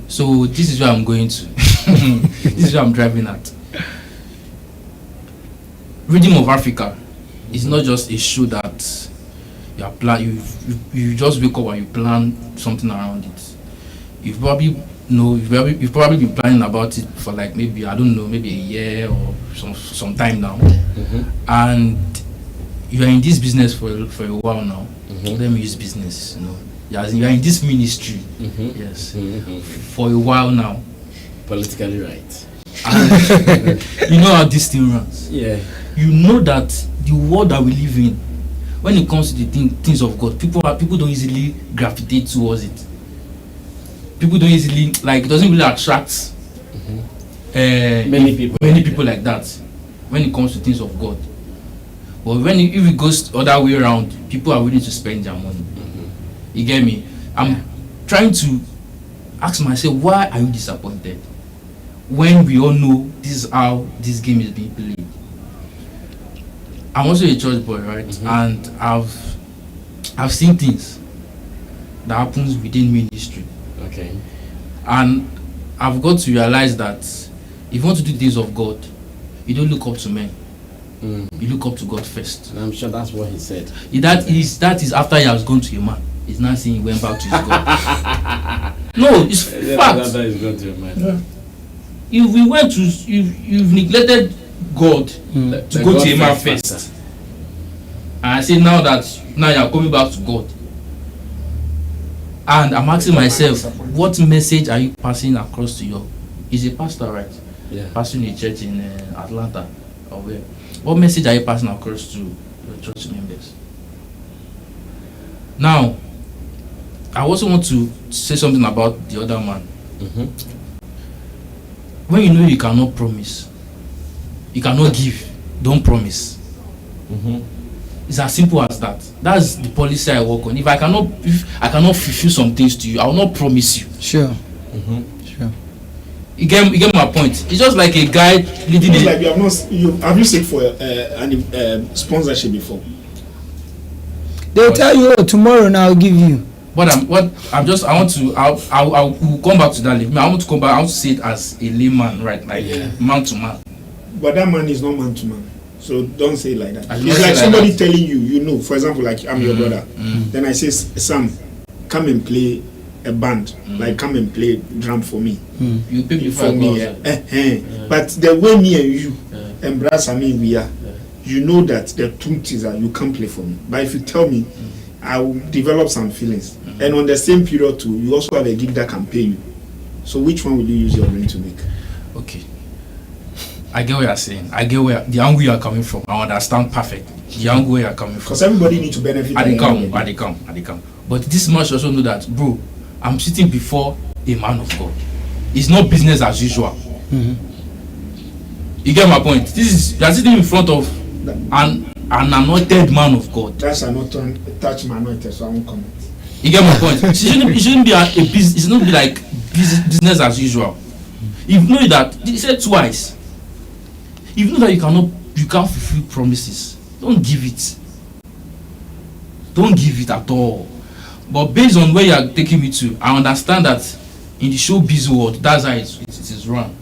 S9: So this is where I'm going to. This is where I'm driving at. Rhythm of Africa is not just a show that you just wake up and you plan something around it. You've probably been planning about it for like maybe a year or some time now, and you are in this business for a while now. Let me use business, you know. You are in this ministry, yes, for a while now.
S4: Politically right.
S9: And you know how this thing runs.
S4: Yeah.
S9: You know that the world that we live in, when it comes to the things of God, people don't easily gravitate towards it. People don't easily, like, it doesn't really attract many people like that when it comes to things of God. But if it goes the other way around, people are willing to spend their money. You get me? I'm trying to ask myself, why are you disappointed when we all know this is how this game is being played? I'm also a church boy, right? And I've seen things that happens within ministry.
S4: Okay.
S9: And I've got to realize that if you want to do things of God, you don't look up to men. You look up to God first.
S4: And I'm sure that's what he said.
S9: That is after he has gone to a man. He's not saying he went back to his God. No, it's fact.
S4: After he's gone to a man.
S9: Yeah. You've neglected God to go to a man first. And I say now you're coming back to God. And I'm asking myself, what message are you passing across to your? He's a pastor, right?
S4: Yeah.
S9: Pastoring a church in Atlanta or where? What message are you passing across to your church members? Now, I also want to say something about the other man. When you know you cannot promise, you cannot give, don't promise. It's as simple as that. That's the policy I work on. If I cannot fulfill some things to you, I will not promise you.
S11: Sure.
S9: Sure. You get my point. It's just like a guy leading.
S10: It's like have you said for sponsorship before?
S11: They'll tell you, oh, tomorrow now I'll give you.
S9: I'll come back to that. I want to come back. I want to say it as a layman, right? Like man to man.
S10: But that man is not man to man. So don't say it like that. It's like somebody telling you, you know, for example, like I'm your brother. Then I say, Sam, come and play a band. Like come and play drum for me.
S9: You pay me
S10: for me. But the way me and you embrace we are, you know that the truth is that you can't play for me. But if you tell me, I will develop some feelings. And on the same period too, you also have a gig that can pay you. So which one will you use your brain to make?
S9: Okay. I get what you're saying. I get where the angle you are coming from. I understand perfectly the angle where you're coming from.
S10: Because everybody needs to benefit.
S9: They come. But this man should also know that, bro, I'm sitting before a man of God. It's not business as usual. You get my point? You're sitting in front of an an anointed man of God.
S10: That's not touch my anointed, so I won't comment.
S9: You get my point? It shouldn't be a business. It shouldn't be like business as usual. If you know that, he said twice. If you know that you can't fulfill promises, don't give it. Don't give it at all. But based on where you are taking me to, I understand that in the showbiz world, that's how it is run.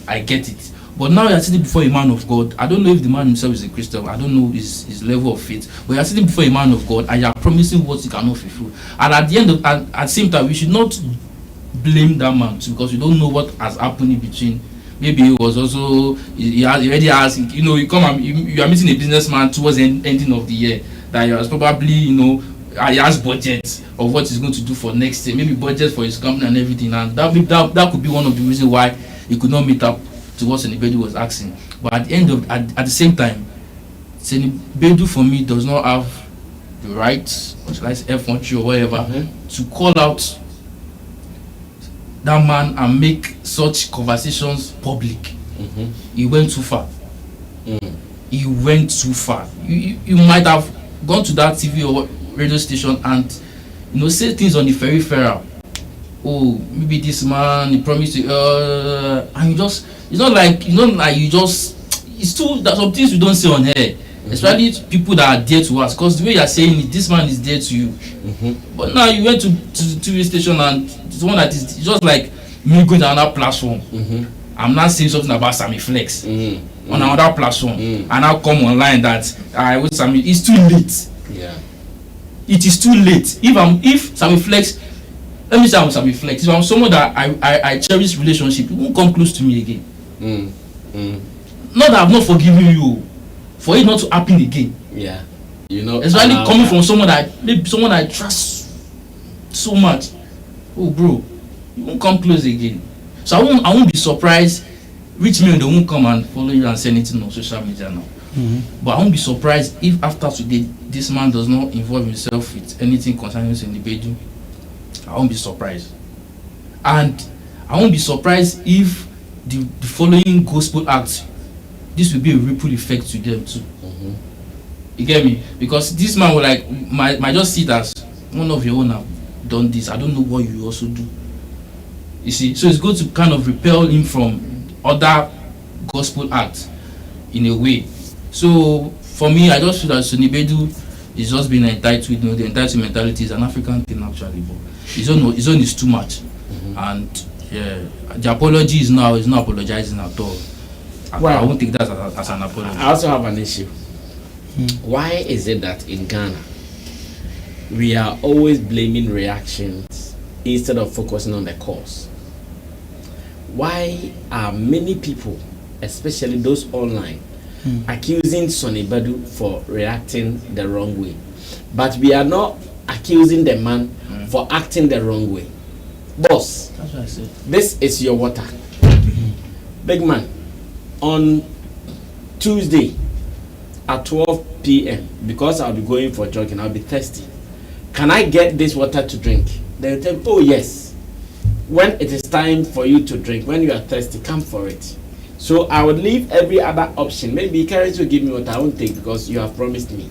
S9: I get it. But now you are sitting before a man of God. I don't know if the man himself is a Christian. I don't know his level of faith. But you are sitting before a man of God and you are promising what he cannot fulfill. And at the end of, at the same time, we should not blame that man too, because we don't know what has happened in between. Maybe he was also he already asked. You know, you are meeting a businessman towards the ending of the year that he was probably he has budget of what he's going to do for next year. Maybe budget for his company and everything. And that could be one of the reasons why he could not meet up to what Sonnie Badu was asking. But at the same time, Sonnie Badu for me does not have the right, or should I say effrontery or whatever, to call out that man and make such conversations public. He went too far. He went too far. You might have gone to that TV or radio station and say things on the peripheral. Oh, maybe this man he promised you, and you just, it's not like you just, it's too, that some things you don't say on air, especially people that are dear to us, because the way you are saying it, this man is dear to you. But now you went to the TV station and it's one that is just like me going to another platform. I'm not saying something about Sammy Flex on another platform, and I'll come online that I with Sammy. It's too late.
S4: Yeah,
S9: it is too late. If Sammy Flex, let me say I'm Sammy Flex. If I'm someone that I cherish relationship, you won't come close to me again. Not that I've not forgiven you for it not to happen again.
S4: Yeah,
S9: especially coming from someone that I trust so much. Oh, bro, you won't come close again. So I won't be surprised. Rich men, they won't come and follow you and say anything on social media now. But I won't be surprised if after today this man does not involve himself with anything concerning Sonnie Badu. I won't be surprised. And I won't be surprised if the following gospel acts, this will be a ripple effect to them too. You get me? Because this man will might just see it as one of your own have done this. I don't know what you also do. You see, so it's good to kind of repel him from other gospel acts in a way. So for me, I just feel that Sonnie Badu is just being entitled. The entitled mentality is an African thing actually, but his own is too much. And yeah, the apology is not apologizing at all. I won't take that as an apology.
S4: I also have an issue. Why is it that in Ghana we are always blaming reactions instead of focusing on the cause? Why are many people, especially those online, accusing Sonnie Badu for reacting the wrong way, but we are not accusing the man for acting the wrong way? Boss, that's what I said. This is your water. Big man, on Tuesday at 12 p.m, because I'll be going for jogging, I'll be thirsty. Can I get this water to drink? They'll tell me, oh yes. When it is time for you to drink, when you are thirsty, come for it. So I would leave every other option. Maybe Carrots will give me what I won't take because you have promised me.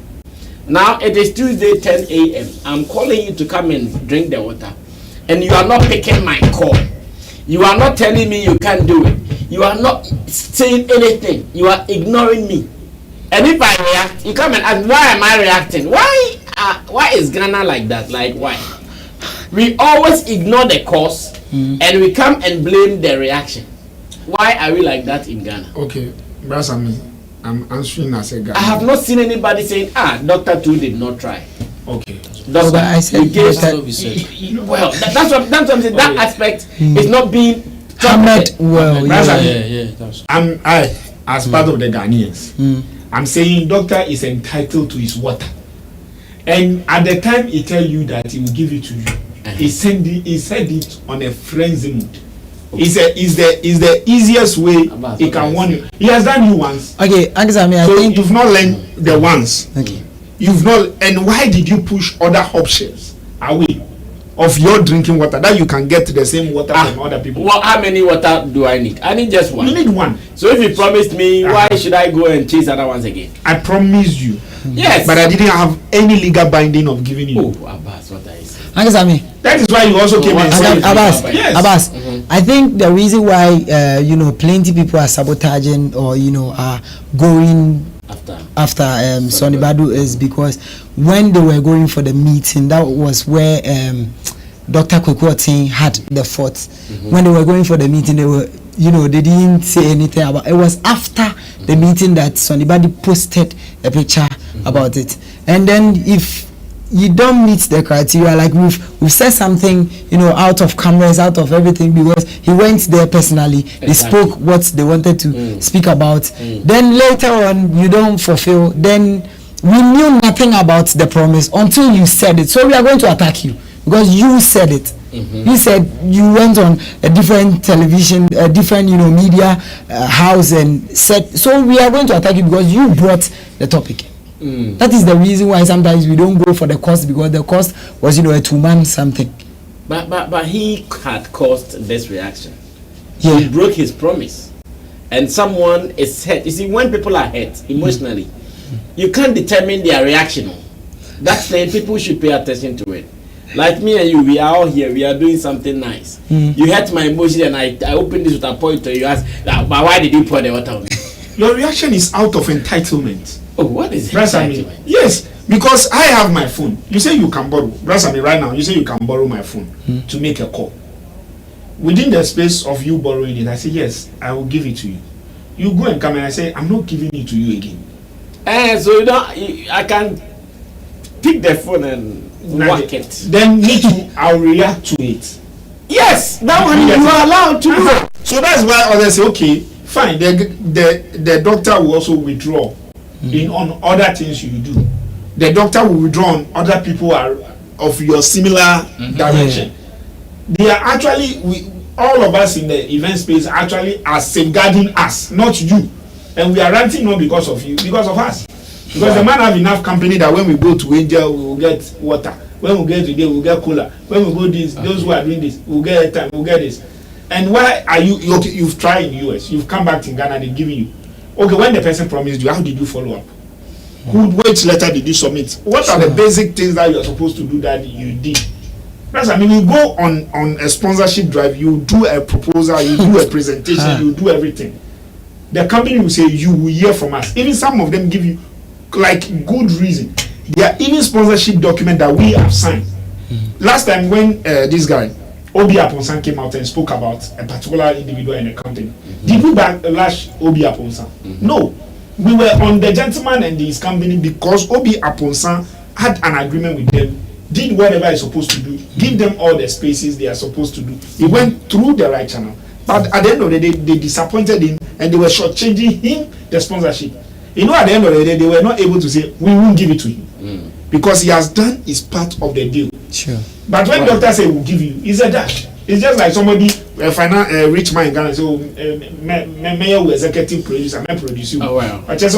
S4: Now it is Tuesday 10 a.m. I'm calling you to come and drink the water, and you are not picking my call. You are not telling me you can't do it. You are not saying anything. You are ignoring me. And if I react, you come and ask, why am I reacting? Why is Ghana like that? Like, why? We always ignore the cause and we come and blame the reaction. Why are we like that in Ghana?
S10: Okay, that's I'm answering as a guy.
S4: I have not seen anybody saying, Dr. Tu did not try.
S10: Okay.
S4: Doctor,
S11: I said,
S4: well, that's what I'm saying. That aspect is not being
S11: hammered well.
S10: I, as part of the Ghanaians, I'm saying doctor is entitled to his water. And at the time he tell you that he will give it to you, he said it on a frenzy mood. Is the easiest way he can warn you. He has done you once.
S11: Okay, I
S10: so
S11: think
S10: you've not learned the once.
S11: Okay.
S10: You've not, and why did you push other options away of your drinking water that you can get the same water from other people?
S4: Well, how many water do I need? I need just one.
S10: You need one.
S4: So if you promised me, why should I go and chase other ones again?
S10: I promise you
S4: Yes.
S10: But I didn't have any legal binding of giving you.
S4: Oh, Abbas, what are you saying?
S11: Uncle Sammy.
S10: That is why you also came and said
S11: Abbas,
S10: yes.
S11: Abbas, I think the reason why plenty people are sabotaging or are going after Sonnie Badu is because when they were going for the meeting, that was where Dr. Kwekwatin had the fault. When they were going for the meeting, they were they didn't say anything about it. Was after the meeting that Sonnie Badu posted a picture about it. And then if you don't meet the criteria, like we've said something, out of cameras, out of everything, because he went there personally. They spoke what they wanted to speak about. Then later on, you don't fulfill. Then we knew nothing about the promise until you said it. So we are going to attack you because you said it. You said you went on a different television, a different media house and said. So we are going to attack you because you brought the topic. That is the reason why sometimes we don't go for the cost, because the cost was a 2-man something.
S4: But he had caused this reaction.
S11: Yeah.
S4: He broke his promise, and someone is hurt. You see, when people are hurt emotionally, you can't determine their reaction. That's then people should pay attention to it. Like me and you, we are all here. We are doing something nice. You hurt my emotion, and I opened this with a point to you. Ask, but why did you pour the water on me?
S10: Your reaction is out of entitlement.
S4: Oh, what is
S10: it? Yes, because I have my phone. You say you can borrow. Brasami, right now, you say you can borrow my phone to make a call. Within the space of you borrowing it, I say, yes, I will give it to you. You go and come and I say, I'm not giving it to you again.
S4: So I can pick the phone and whack it.
S10: Then me too, I'll react to it.
S4: Yes, that one you are allowed to do.
S10: So that's why others say, okay, fine. The doctor will also withdraw on other things you do. The doctor will withdraw on other people are of your similar direction. They are actually, all of us in the event space actually are safeguarding us, not you. And we are ranting not because of you, because of us. Because the man have enough company that when we go to Angel, we will get water. When we get today, we will get cola. When we go this, those who are doing this, we will get time, we will get this. And why are you, okay, you've tried in the US, you've come back to Ghana, they're giving you. Okay, when the person promised you, how did you follow up? Which letter did you submit? What are the basic things that you're supposed to do that you did? That's, I mean, you go on a sponsorship drive, you do a proposal, you do a presentation, you do everything. The company will say, you will hear from us. Even some of them give you, like, good reason. There are even sponsorship documents that we have signed. Last time when this guy, Obi Aponsan, came out and spoke about a particular individual in the company, did we backlash Obi Aponsan? No. We were on the gentleman and his company because Obi Aponsan had an agreement with them, did whatever he's supposed to do, give them all the spaces they are supposed to do. He went through the right channel. But at the end of the day, they disappointed him and they were shortchanging him the sponsorship. You know, at the end of the day, they were not able to say, we won't give it to him. Because he has done his part of the deal.
S11: Sure.
S10: But when doctor say we'll give you, it's a dash. It's just like somebody, a rich man in Ghana, so mayor executive producer, may produce you.
S4: Oh wow.
S10: I just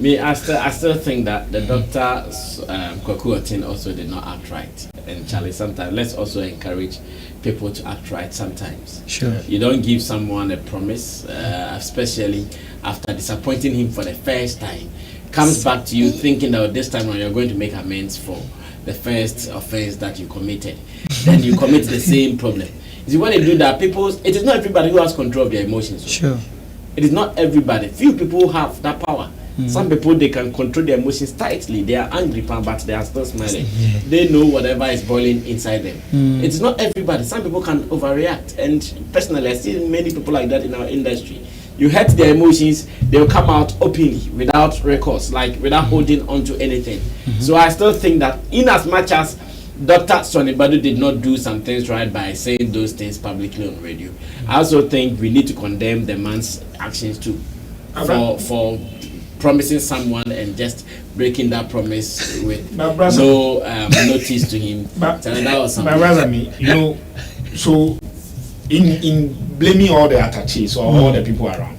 S10: me,
S4: I still think that the doctor Kwekwatin also did not act right. And Charlie, sometimes let's also encourage people to act right sometimes.
S11: Sure.
S4: You don't give someone a promise, especially after disappointing him for the first time. Comes back to you thinking that this time when you're going to make amends for the first offense that you committed, then you commit the same problem. You see, when you do that, it is not everybody who has control of their emotions.
S11: Sure.
S4: It is not everybody. Few people have that power. Some people, they can control their emotions tightly. They are angry, but they are still smiling. They know whatever is boiling inside them. It is not everybody. Some people can overreact. And personally, I see many people like that in our industry. You hurt their emotions, they'll come out openly without recourse, like without holding on to anything. So I still think that in as much as Dr. Sonnie Badu did not do some things right by saying those things publicly on radio, I also think we need to condemn the man's actions too for promising someone and just breaking that promise with no notice to him. That was something.
S10: You know, so in blaming all the attaches or all the people around,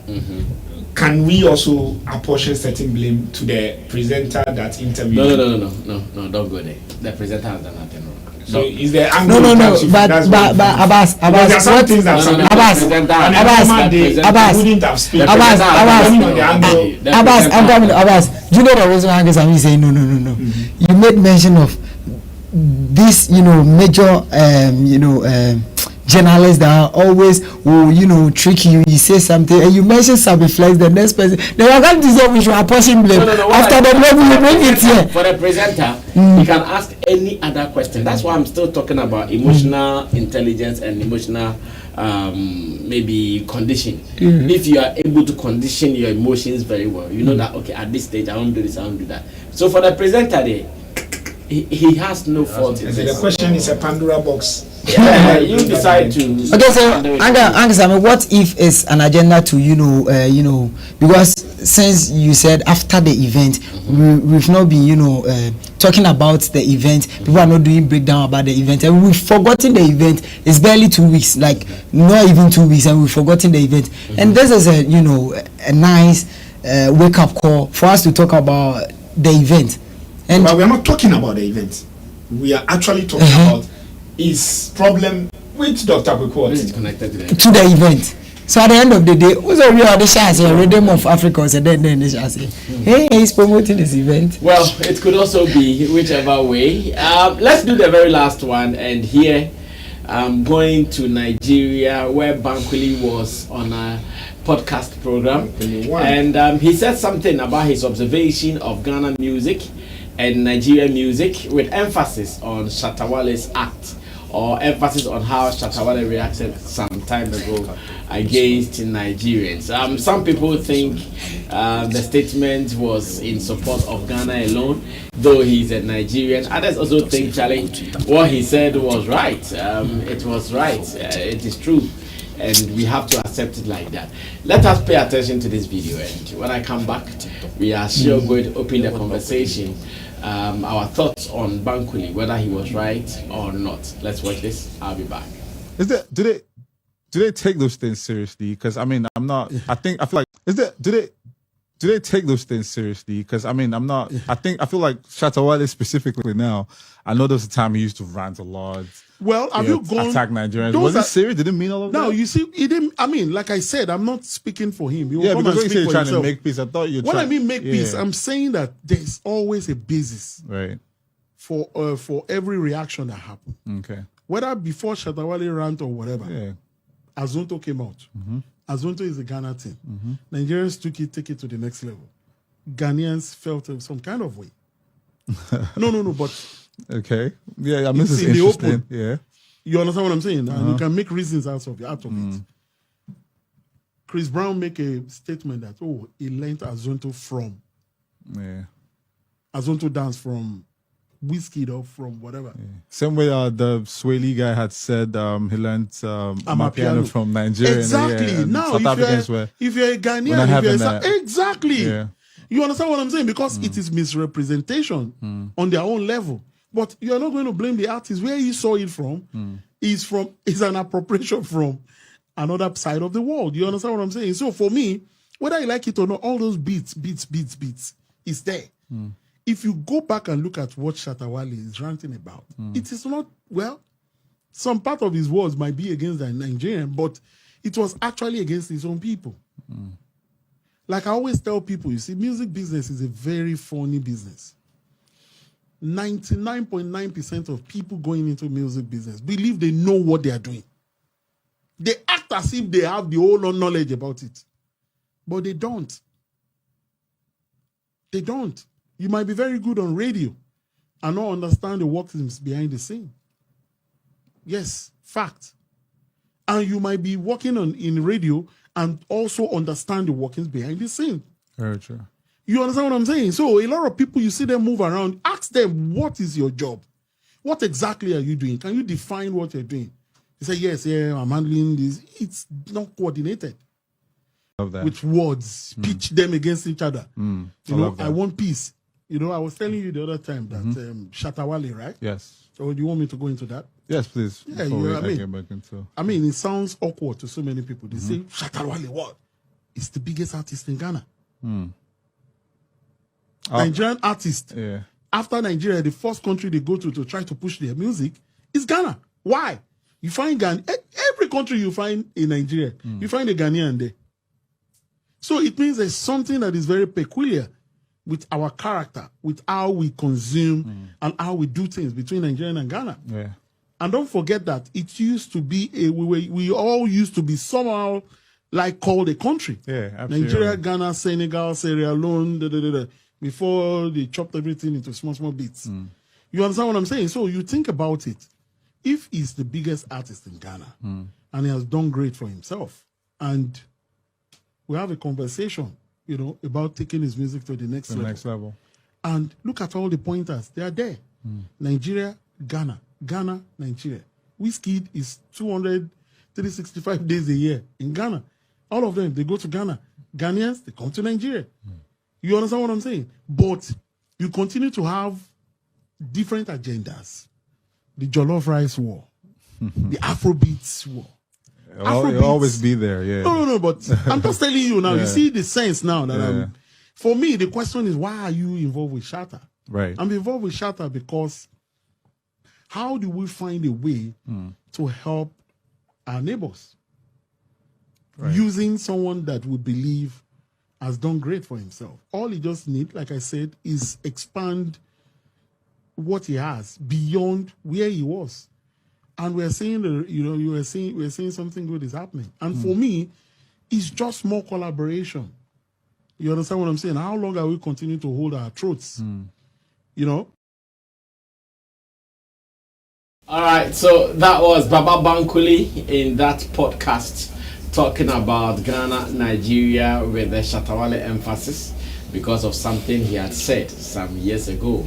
S10: can we also apportion certain blame to the presenter that interviewed?
S4: No, don't go there. The presenter has done nothing wrong.
S10: So is there angle?
S11: No. But Abbas,
S10: there are some things that some
S11: Abbas,
S10: wouldn't have spoken.
S11: Abbas, I'm coming. Abbas, do you know the reason why I'm saying no? You made mention of this, major, journalists that are always will, trick you. You say something and you mention Sammy Flex, the next person. They are going to say we should apportion blame. After the level you bring it here.
S4: For the presenter, you can ask any other question. That's why I'm still talking about emotional intelligence and emotional maybe condition. If you are able to condition your emotions very well, you know that okay, at this stage I won't do this, I won't do that. So for the presenter there, he has no fault in this.
S10: The question is a Pandora box.
S4: Yeah, you decide to.
S11: Okay, so Anga, what if it's an agenda to because since you said after the event, we've not been talking about the event. People are not doing breakdown about the event, and we've forgotten the event. It's barely 2 weeks, like not even 2 weeks, and we've forgotten the event. And this is a nice wake up call for us to talk about the event. And
S10: but we are not talking about the event. We are actually talking about his problem with Dr. Kweku.
S4: This is connected
S11: to the event. So at the end of the day, who's a real Rhythm of Africa was then they shall say, hey, he's promoting this event.
S4: Well, it could also be whichever way. Let's do the very last one, and here I'm going to Nigeria, where Bankuli was on a podcast program, and he said something about his observation of Ghana music and Nigerian music, with emphasis on Shatta Wale's act, or emphasis on how Shatta Wale reacted some time ago against Nigerians. Some people think the statement was in support of Ghana alone, though he's a Nigerian. Others also think, Charlie, what he said was right. It was right. It is true. And we have to accept it like that. Let us pay attention to this video, and when I come back, we are sure going to open the conversation. Our thoughts on Bankuli, whether he was right or not. Let's watch this. I'll be back.
S12: Do they take those things seriously? Because I mean, I'm not. I feel like do they take those things seriously? Because I mean, I'm not. I feel like Shatta Wale specifically now. I know there was a time he used to rant a lot.
S13: Well, have you gone
S12: attack Nigerians? Was it serious? Did it mean all of that?
S13: No, you see, he didn't. I mean, like I said, I'm not speaking for him.
S12: Yeah, because when you say you're trying to make peace, I thought you're.
S13: When I mean make peace, I'm saying that there's always a basis,
S12: right,
S13: for every reaction that happens.
S12: Okay.
S13: Whether before Shatta Wale rant or whatever,
S12: yeah.
S13: Azonto came out. Azonto is a Ghana thing. Nigerians take it to the next level. Ghanaians felt some kind of way. No, but.
S12: Okay. Yeah, I mean, this is interesting. Open. Yeah.
S13: You understand what I'm saying? And you can make reasons out of it. Chris Brown make a statement that, he learned Azonto from.
S12: Yeah.
S13: Azonto dance from Whiskey or from whatever.
S12: Yeah. Same way the Swahili guy had said he learned Amapiano from Nigeria.
S13: Exactly.
S12: Yeah,
S13: now, if you're a Ghanaian, exactly.
S12: Yeah.
S13: You understand what I'm saying? Because it is misrepresentation on their own level. But you're not going to blame the artist. Where he saw it from is an appropriation from another side of the world. You understand what I'm saying? So for me, whether you like it or not, all those beats is there. If you go back and look at what Shatta Wale is ranting about, it is not, well, some part of his words might be against the Nigerian, but it was actually against his own people. Like I always tell people, you see, music business is a very funny business. 99.9% of people going into music business believe they know what they are doing. They act as if they have the whole knowledge about it. But they don't. They don't. You might be very good on radio and not understand the workings behind the scene. Yes, fact. And you might be working in radio and also understand the workings behind the scene.
S12: Very true.
S13: You understand what I'm saying? So a lot of people, you see them move around, ask them, what is your job? What exactly are you doing? Can you define what you're doing? You say, yes, I'm handling this. It's not coordinated.
S12: Love that.
S13: With words, pitch them against each other. You know, I want peace. You know, I was telling you the other time that Shatta Wale, right?
S12: Yes.
S13: So do you want me to go into that?
S12: Yes, please.
S13: Yeah, you know what I mean? I mean, it sounds awkward to so many people. They say, Shatta Wale, what? It's the biggest artist in Ghana. Nigerian artist.
S12: Yeah.
S13: After Nigeria, the first country they go to try to push their music It's Ghana. Why? You find Ghana, every country you find in Nigeria, you find a Ghanaian there. So it means there's something that is very peculiar with our character, with how we consume and how we do things between Nigeria and Ghana.
S12: Yeah.
S13: And don't forget that it used to be we all used to be somehow like called a country.
S12: Yeah, absolutely.
S13: Nigeria, Ghana, Senegal, Sierra Leone, before they chopped everything into small bits. You understand what I'm saying? So you think about it. If he's the biggest artist in Ghana and he has done great for himself, and we have a conversation, about taking his music to the next level. And look at all the pointers. They are there. Nigeria, Ghana, Ghana, Nigeria. Wizkid is 365 days a year in Ghana. All of them, they go to Ghana. Ghanaians, they come to Nigeria. You understand what I'm saying? But you continue to have different agendas. The Jollof Rice War, the Afrobeats War.
S12: It'll always be there, yeah.
S13: No, but I'm just telling you now. You see the sense now that for me, the question is, why are you involved with Shatta?
S12: Right.
S13: I'm involved with Shatta because how do we find a way to help our neighbors? Right. Using someone that we believe has done great for himself. All he just needs, like I said, is expand what he has beyond where he was. And we're seeing, we're seeing something good is happening. And for me, it's just more collaboration. You understand what I'm saying? How long are we continuing to hold our throats?
S4: All right, so that was Baba Bankuli in that podcast talking about Ghana, Nigeria with the Shatta Wale emphasis because of something he had said some years ago.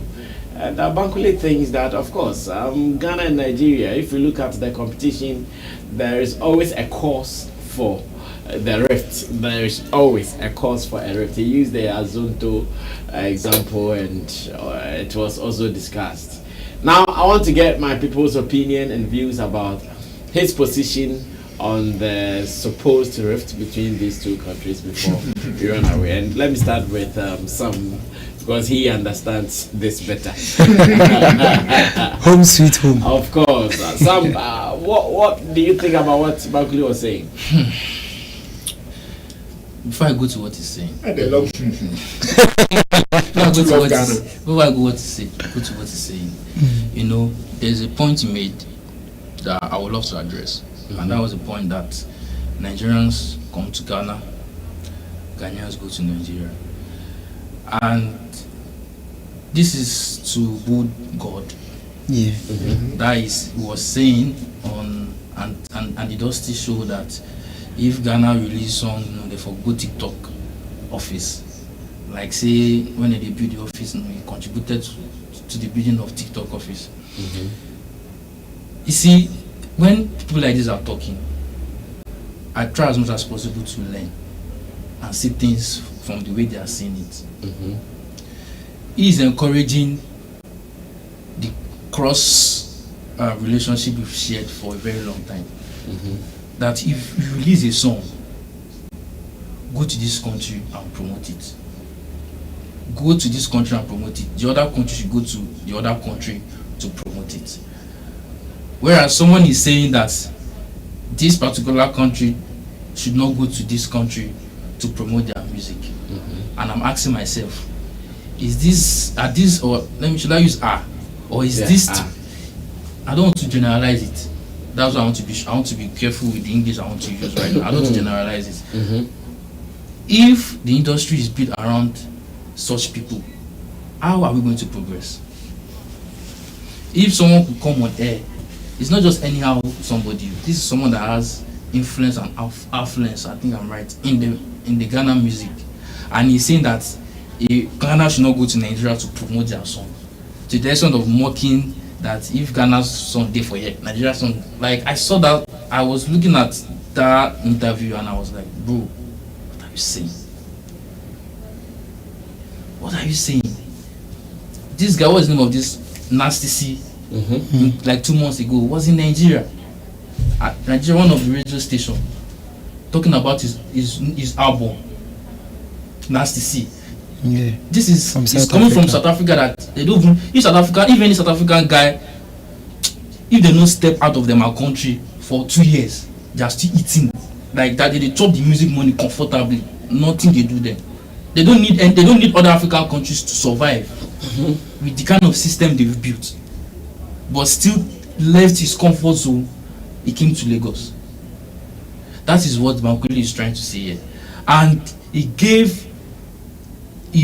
S4: And Bankuli thinks that, of course, Ghana and Nigeria, if you look at the competition, there is always a cause for the rift. There is always a cause for a rift. He used the Azonto example, and it was also discussed. Now, I want to get my people's opinion and views about his position on the supposed rift between these two countries before we run away. And let me start with Sam, because he understands this better.
S11: Home sweet home.
S4: Of course. Sam, what do you think about what Bankuli was saying?
S9: Before I go to what he's saying,
S10: Before
S9: I go to what he's saying, there's a point he made that I would love to address. And that was the point that Nigerians come to Ghana, Ghanaians go to Nigeria. And this is to good God.
S11: Yeah.
S9: That is, he was saying on, and it does still show that if Ghana release song, they for go TikTok office. Like say when they build the office, he contributed to the building of TikTok office. You see, when people like this are talking, I try as much as possible to learn and see things from the way they are seeing it. He is encouraging the cross relationship we've shared for a very long time. That if you release a song, go to this country and promote it. Go to this country and promote it. The other country should go to the other country to promote it. Whereas someone is saying that this particular country should not go to this country to promote their music. And I'm asking myself, is this, or should I use R? Or is this, I don't want to generalize it. That's why I want to be careful with the English I want to use right now. I don't want to generalize it. If the industry is built around such people, how are we going to progress? If someone could come on air, it's not just anyhow somebody. This is someone that has influence and affluence, I think I'm right, in the Ghana music. And he's saying that Ghana should not go to Nigeria to promote their song. To the extent of mocking that if Ghana's song there for here, Nigeria's song, like I saw that, I was looking at that interview and I was like, bro, what are you saying? What are you saying? This guy, what's the name of this Nasty C? Like 2 months ago, was in Nigeria. Nigeria, one of the radio station, talking about his album, Nasty C.
S11: Yeah.
S9: This is coming from South Africa, that they don't even, if any South African guy if they don't step out of them our country for 2 years, they are still eating like that. They chop the music money comfortably. Nothing they do there. They don't need other African countries to survive with the kind of system they've built. But still left his comfort zone. He came to Lagos. That is what Bankuli is trying to say here. And he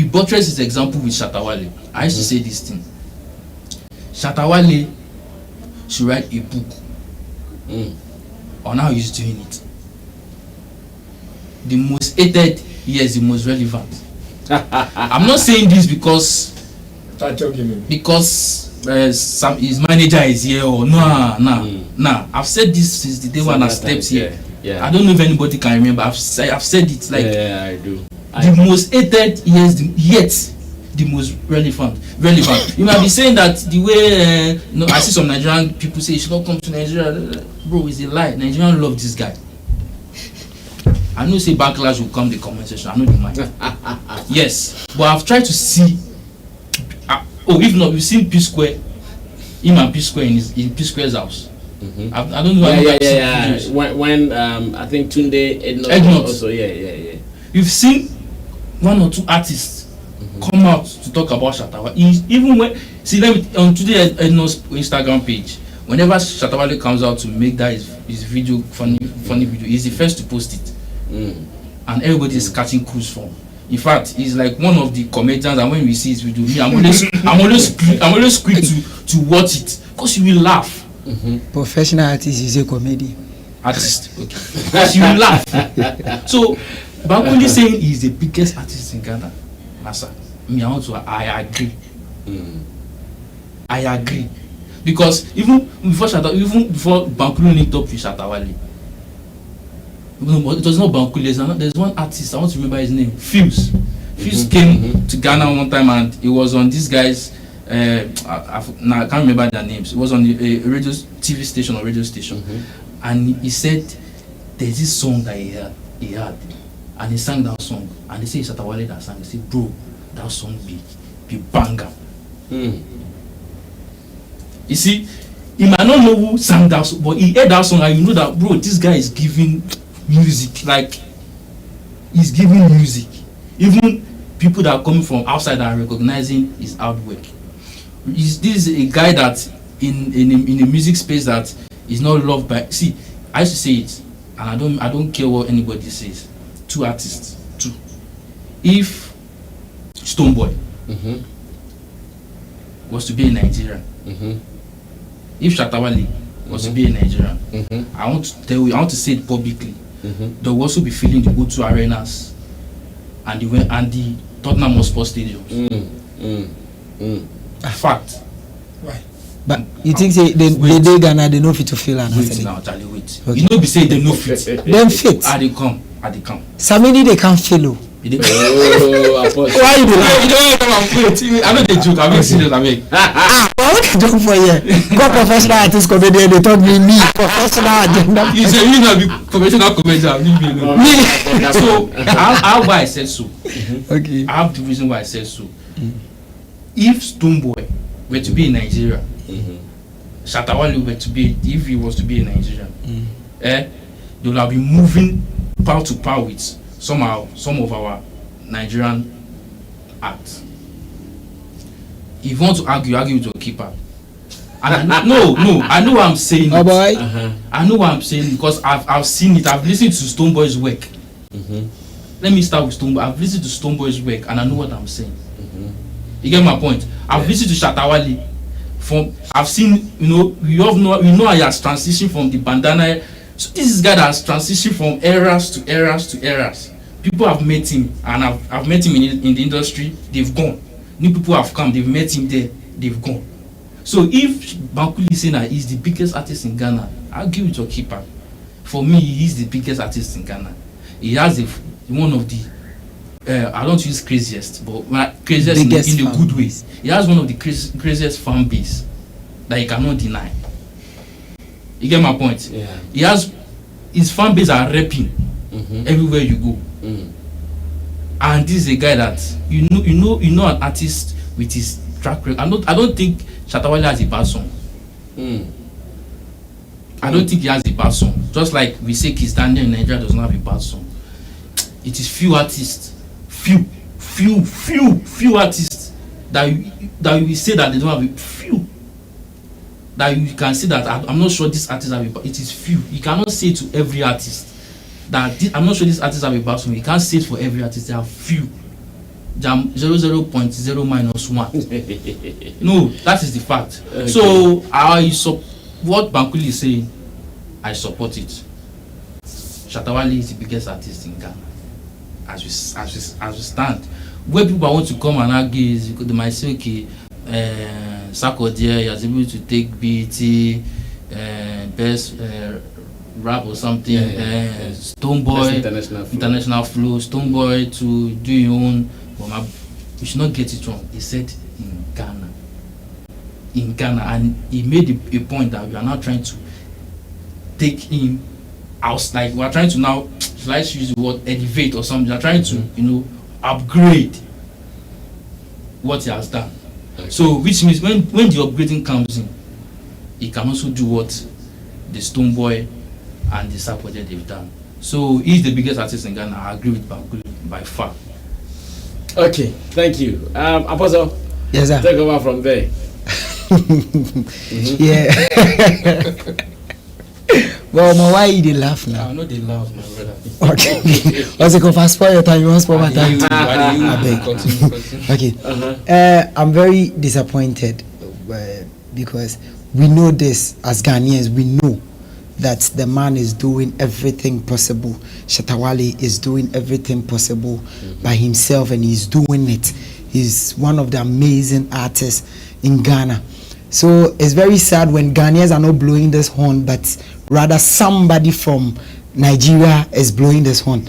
S9: buttressed his example with Shatta Wale. I used to say this thing. Shatta Wale should write a book on how he's doing it. The most hated, yes, the most relevant. I'm not saying this because his manager is here or nah. I've said this since the day when I stepped here. Yeah. I don't know if anybody can remember. I've said it like
S4: I do.
S9: The most hated, yes, yet the most relevant. You might be saying that the way I see some Nigerian people say you should not come to Nigeria. Bro, it's a lie. Nigerians love this guy. I know say backlash will come the comment section. I know the mind. Yes, but I've tried to see. If not, we've seen P Square. Him and P Square in P Square's house. I don't know.
S4: Yeah. When I think Tunde Ednot also. Yeah.
S9: You've seen one or two artists come out to talk about Shatta Wale. Even when on today Ednot's Instagram page, whenever Shatta Wale comes out to make that his video funny video, he's the first to post it. And everybody is catching cruise from. In fact, he's like one of the comedians, and when we see his video, I'm always quick to watch it because you will laugh.
S11: Professional artist is a comedy.
S9: Artist, okay. Because you will laugh. So Bankuli saying he's the biggest artist in Ghana. Massa, I agree. I agree. Because even before Bankuli linked up with Shatta Wale, it was not Bankuli. There's one artist, I want to remember his name, Fuse. Fuse came to Ghana one time and he was on this guy's I can't remember their names. It was on a radio TV station or radio station. And he said there's this song that he had and he sang that song and they say Shatta Wale that sang. They say, bro, that song be banger. You see, he might not know who sang that song, but he heard that song and you know that, bro, this guy is giving music, like he's giving music. Even people that are coming from outside are recognizing his artwork. This is a guy that in a music space that is not loved by. See, I used to say it, and I don't care what anybody says. Two artists, two. If Stonebwoy was to be in Nigeria, if Shatta Wale was to be in Nigeria, I want to tell you, I want to say it publicly. They will also be filling the O2 arenas and the Tottenham Hotspur stadiums. Fact.
S11: Right. But you think they Ghana they know fit to fill and
S9: wait now, Charlie, wait. Okay. You know be say they no fit.
S11: Them fit.
S9: They come.
S11: Sammy they can't follow.
S9: Why you do that? I know they joke. I'm serious.
S11: Well, joke for you. Go professional artist comedian. They talk me professional agenda.
S9: You say you know be professional comedian. Me. So how why I said so?
S11: Okay.
S9: I have the reason why I said so. If Stonebwoy were to be in Nigeria, Shatta Wale were to be, if he was to be in Nigeria, they will have been moving power to power with some of our Nigerian acts. If you want to argue with your keeper. And I know what I'm saying.
S11: Oh boy.
S9: I know what I'm saying because I've seen it. I've listened to Stonebwoy's work. Let me start with Stonebwoy. I've listened to Stonebwoy's work and I know what I'm saying. You get my point? I've listened to Shatta Wale. I've seen, we know how he has transitioned from the bandana. So this is a guy that has transitioned from eras to eras to eras. People have met him, and I've met him in the industry. They've gone. New people have come. They've met him there. They've gone. So if Bankuli is saying that he's the biggest artist in Ghana, I'll give it to a keeper. For me, he's the biggest artist in Ghana. He has one of the I don't use craziest, but craziest in a good way. He has one of the craziest fan base that you cannot deny. You get my point? Yeah. He has his fan base are rapping everywhere you go. And this is a guy that you know an artist with his track record. I don't think Shatta Wale has a bad song. I don't think he has a bad song. Just like we say Kiss Daniel in Nigeria does not have a bad song. It is few artists, few artists that you say that they don't have a few. That you can say that I'm not sure this artist have a bad. It is few. You cannot say to every artist that I'm not sure this artist have a bad song. You can't say it for every artist. There are few. 0.0 minus 1. No, that is the fact. Okay. So what Bankuli is saying, I support it. Shatta Wale is the biggest artist in Ghana as we stand. Where people want to come and argue is they might say, okay, Stakeholder is able to take BET, best rap or something, Stonebwoy, international flow, Stonebwoy to do your own. But we should not get it wrong. He said in Ghana, and he made a point that we are now trying to take him out. Like we are trying to now, let's use the word elevate or something. We are trying to, upgrade what he has done. Okay. So, which means when the upgrading comes in, he can also do what the Stonebwoy and the Stakeholder they've done. So, he's the biggest artist in Ghana. I agree with Bankuli by far.
S4: Okay, thank you. Apostle,
S11: yes, sir.
S4: Take over from there.
S11: Yeah. Well, why you dey laugh now?
S9: I know they laugh, my brother.
S11: Okay. What's it called? Fast spoil your time. You want spoil my time?
S9: Continue.
S11: Okay. I'm very disappointed because we know this as Ghanaians. We know that the man is doing everything possible. Shatta Wale is doing everything possible by himself, and he's doing it. He's one of the amazing artists in Ghana. So it's very sad when Ghanaians are not blowing this horn, but rather somebody from Nigeria is blowing this horn.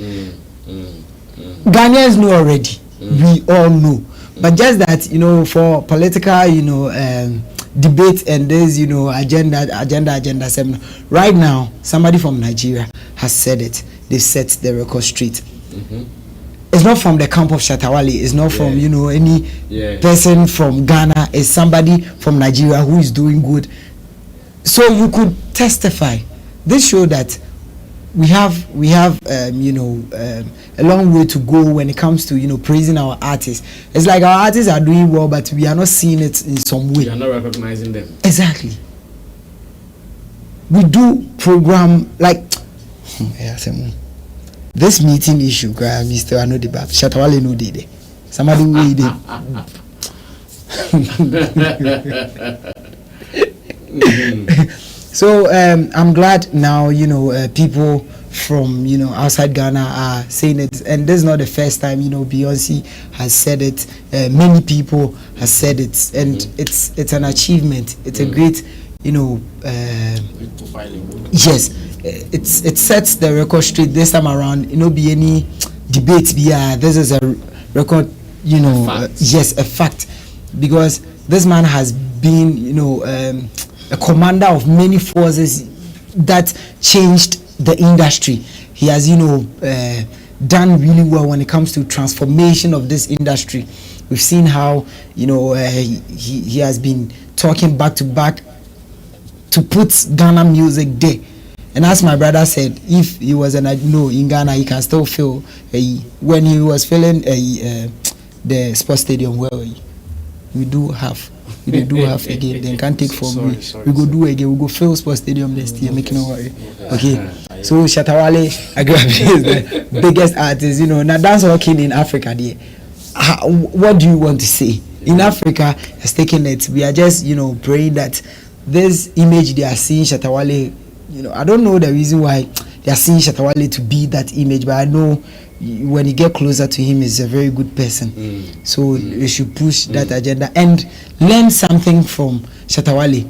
S11: Ghanaians know already. We all know. But just that, for political, debate and this, agenda seminar. Right now, somebody from Nigeria has said it. They've set the record straight. It's not from the camp of Shatta Wale. It's not from any person from Ghana. It's somebody from Nigeria who is doing good. So you could testify. This show that we have a long way to go when it comes to praising our artists. It's like our artists are doing well, but we are not seeing it in some way.
S4: We are not recognizing them.
S11: Exactly. We do program like this meeting issue, Mr. Ano the Bab. Shatta Wale no did it. Somebody will did. So I'm glad now people from outside Ghana are saying it, and this is not the first time Beyonce has said it. Many people have said it, and it's an achievement. It's a great yes, it sets the record straight this time around. Be any debate. This is a record. Yes, a fact, because this man has been a commander of many forces that changed the industry. He has done really well when it comes to transformation of this industry. We've seen how he has been talking back to back to put Ghana music there. And as my brother said, if he was in Ghana, he can still feel when he was filling the sports stadium where we do have again. They can't take from me. We go do again. We go fill sports stadium next year. Make no worry. Okay. So Shatta Wale, I guess, is the biggest artist. Now that's all king in Africa. There. What do you want to say? In Africa, has taken it. We are just praying that this image they are seeing Shatta Wale. I don't know the reason why they are seeing Shatta Wale to be that image, but I know when you get closer to him, he's a very good person. So we should push that agenda and learn something from Shatta Wale.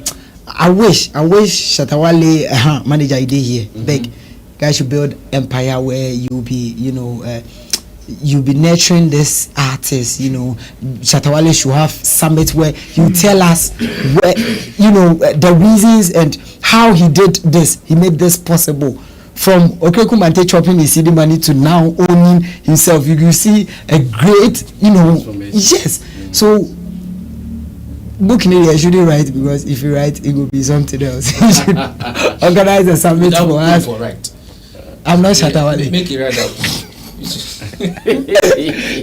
S11: I wish Shatta Wale manager idea here. Beg, guys should build empire where you'll be, you'll be nurturing this artist. Shatta Wale should have summits where you tell us where the reasons and how he did this. He made this possible. From Okekumante chopping his city money to now owning himself, you see a great, yes. So book I shouldn't write, because if you write, it will be something else. You should organize a summit for us. I'm not Shatta Wale.
S9: Make it right out.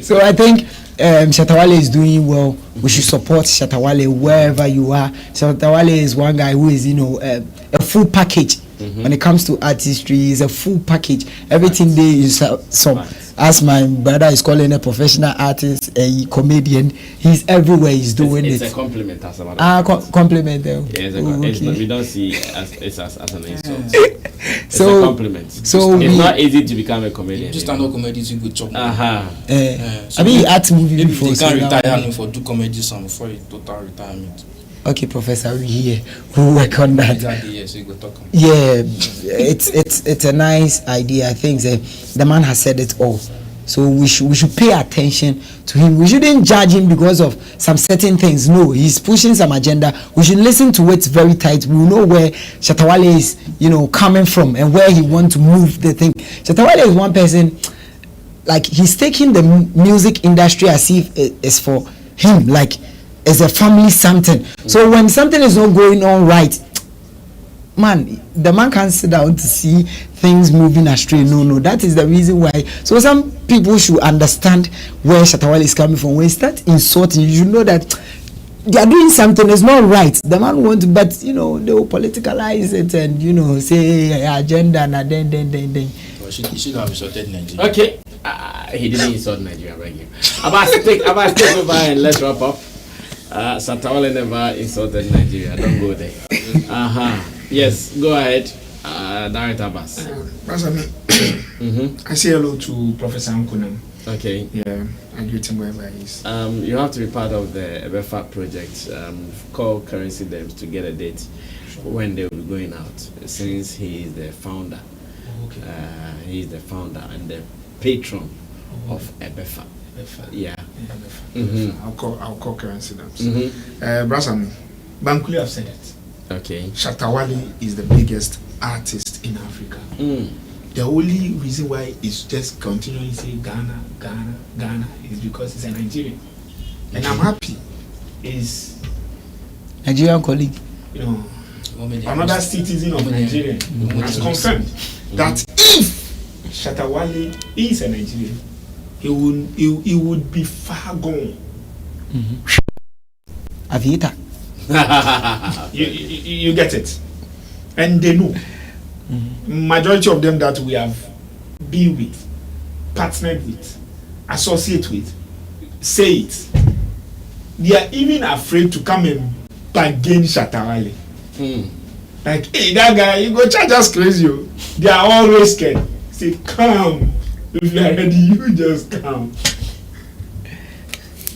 S11: So I think Shatta Wale is doing well. We should support Shatta Wale wherever you are. Shatta Wale is one guy who is, a full package. When it comes to artistry, is a full package. Everything there is some. As my brother is calling a professional artist, a comedian, he's everywhere. He's doing
S4: it's
S11: it.
S4: It's a compliment, as a matter.
S11: Compliment them.
S4: Yeah, we don't see it as an insult. It's
S11: So
S4: a compliment.
S11: So
S4: it's not easy to become a comedian.
S9: Just stand up comedy is a good job.
S11: I mean, art movie
S9: maybe
S11: before.
S9: they
S11: So
S9: can
S11: now,
S9: retire for do comedy some before a total retirement.
S11: okay, Professor, we here. We'll work on that.
S9: Exactly, yes, we go talk.
S11: Yeah, it's a nice idea. I think the man has said it all. So we should pay attention to him. We shouldn't judge him because of some certain things. No, he's pushing some agenda. We should listen to it very tight. We will know where Shatta Wale is, coming from and where he wants to move the thing. Shatta Wale is one person, like, he's taking the music industry as if it's for him, like it's a family something. So when something is not going on right, man, the man can't sit down to see things moving astray. No, that is the reason why. So some people should understand where Shatta Wale is coming from. When you start insulting, you should know that they are doing something that's not right. The man wants, but they will politicalize it and say agenda and then.
S9: Well, he should have insulted Nigeria.
S4: Okay, he didn't insult Nigeria, right here. About take over and let's wrap up. Shatta Wale never insulted Nigeria. Don't go there. Yes, go ahead, Director Abbas.
S10: I say hello to Professor Nkunam.
S4: Okay.
S10: Yeah, I greet him wherever he is.
S4: You have to be part of the EBEFA project. Call Currency Dems to get a date when they will be going out, since he is the founder.
S10: Okay.
S4: He is the founder and the patron of EBEFA. Yeah.
S10: I'll call Currency Dems. Brasami, Bankuli have said it.
S4: Okay.
S10: Shatta Wale is the biggest artist in Africa. The only reason why it's just continually saying Ghana is because he's a Nigerian. And I'm happy is
S11: Nigerian colleague.
S10: Another citizen of Nigeria has confirmed that if Shatta Wale is a Nigerian, he would be far gone.
S11: Aviator.
S10: You get it, and they know. Majority of them that we have been with, partnered with, associate with, say it. They are even afraid to come and bargain Shatta Wale. Like, hey, that guy, you go charge us crazy. They are always scared. Say, come. If you are ready, you just come.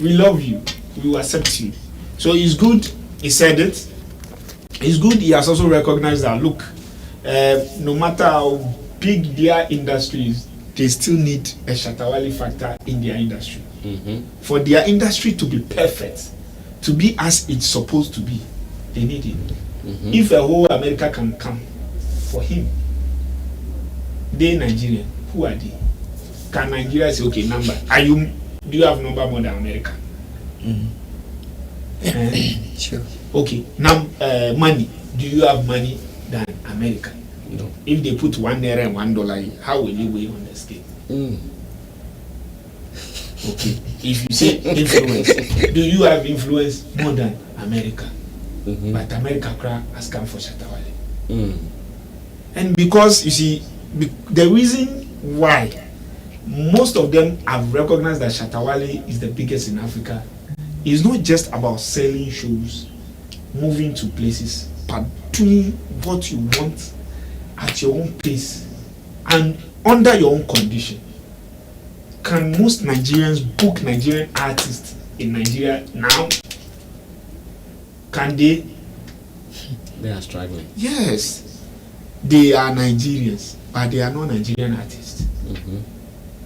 S10: We love you. We will accept you. So it's good. He said it. It's good. He has also recognized that, look, no matter how big their industry is, they still need a Shatta Wale factor in their industry. For their industry to be perfect, to be as it's supposed to be, they need it. If a whole America can come for him, they Nigerian. Who are they? Can Nigeria say, okay, number? Do you have number more than America?
S11: Sure.
S10: Okay, now money. Do you have money than America?
S4: No.
S10: If they put $1 and $1, how will you weigh on the scale? Okay. If you say influence, do you have influence more than America? But America has come for Shatta Wale. And because you see, the reason why most of them have recognized that Shatta Wale is the biggest in Africa is not just about selling shows, moving to places, but doing what you want at your own pace and under your own condition. Can most Nigerians book Nigerian artists in Nigeria now? Can they?
S4: They are struggling.
S10: Yes. They are Nigerians, but they are not Nigerian artists.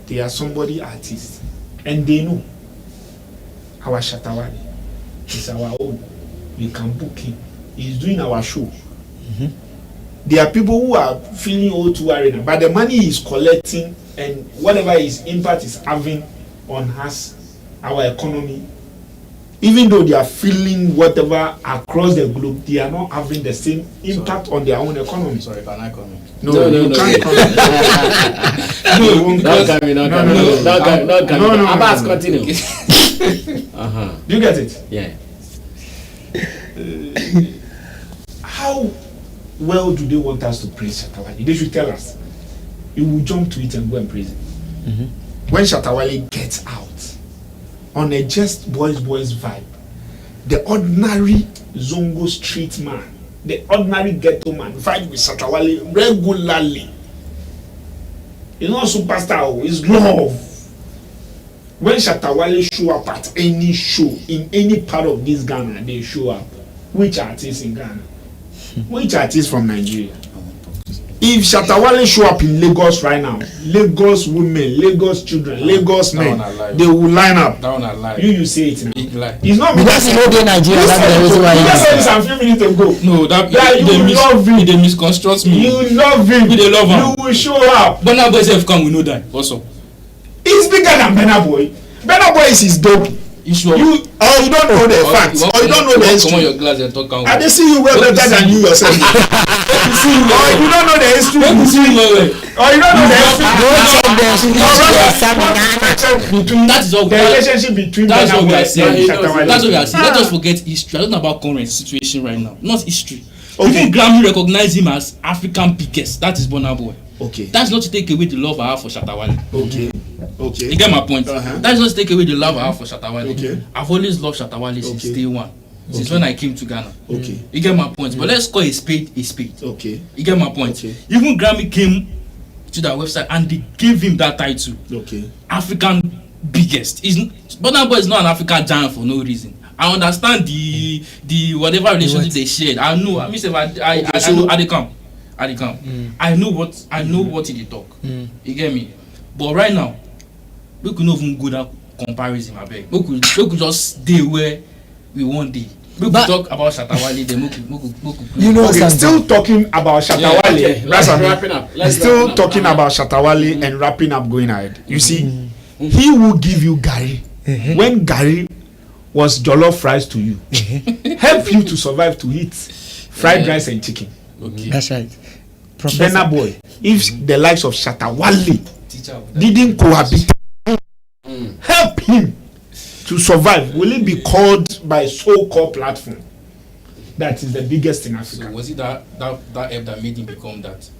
S10: They are somebody artists. And they know our Shatta Wale is our own. We can book him. He's doing our show. There are people who are feeling O2 Arena, but the money he's collecting and whatever his impact is having on us, our economy, even though they are feeling whatever across the globe, they are not having the same impact on their own economy.
S9: Sorry, can I comment?
S10: No, you can't comment.
S4: No. Abbas, continue.
S10: Do you get it?
S4: Yeah.
S10: How well do they want us to praise Shatta Wale? They should tell us. You will jump to it and go and praise it. When Shatta Wale gets out on a just boys vibe, the ordinary Zongo street man, the ordinary ghetto man vibe with Shatta Wale regularly. It's not superstar, it's love. When Shatta Wale show up at any show in any part of this Ghana, they show up. Which artists in Ghana? Which artists from Nigeria? If Shatta Wale show up in Lagos right now, Lagos women, Lagos children, Lagos men, they will line up. You say it now. It's not
S11: because you know they're Nigeria. That's the reason why.
S10: You just said this a few minutes ago.
S9: No, that
S10: you love him.
S9: They misconstruct me.
S10: You love him.
S9: They love him.
S10: You will show up.
S9: Burna Boy self come, we know that. What's up?
S10: He's bigger than Burna Boy. Burna Boy is his dope. You don't know the facts, or you don't know the history.
S9: Your glass and talk
S10: I dey see you well better than you yourself. Or you don't know the history. Or you don't know the history.
S9: That is all.
S10: The relationship between
S9: that's what we are saying.
S10: Shatta Wale.
S9: That's what we are saying. Let us forget history. I'm talking about current situation right now, not history.
S10: Okay.
S9: Even Grammy recognize him as African biggest. That is Burna Boy.
S10: Okay.
S9: That's not to take away the love I have for Shatta Wale.
S10: Okay. Okay.
S9: You get my point. That's not to take away the love I have for Shatta Wale.
S10: Okay.
S9: I've always loved Shatta Wale since day one. Since when I came to Ghana.
S10: Okay.
S9: You get my point. But let's call a spade a spade.
S10: Okay.
S9: You get my point.
S10: Okay.
S9: Even Grammy came to that website and they gave him that title.
S10: Okay.
S9: African biggest. Burna Boy is not an African giant for no reason. I understand the whatever relationship they shared. I know. I know. I know what he talk. You get me? But right now, we could not even go that comparison. I beg. We could just stay where we want day. We could talk about Shatta Wale. Then
S11: you know,
S10: okay, still talking about Shatta Wale.
S4: Okay. Let's wrapping up.
S10: Still talking about Shatta Wale and wrapping up, going ahead. You see, he will give you Gary when Gary was jollof fries to you, help you to survive to eat fried rice and chicken.
S11: Okay. That's right.
S10: Burna Boy, if the likes of Shatta Wale didn't cohabit, help him to survive, will it be called by so-called platform that is the biggest in Africa?
S9: So was it that help that made him become that?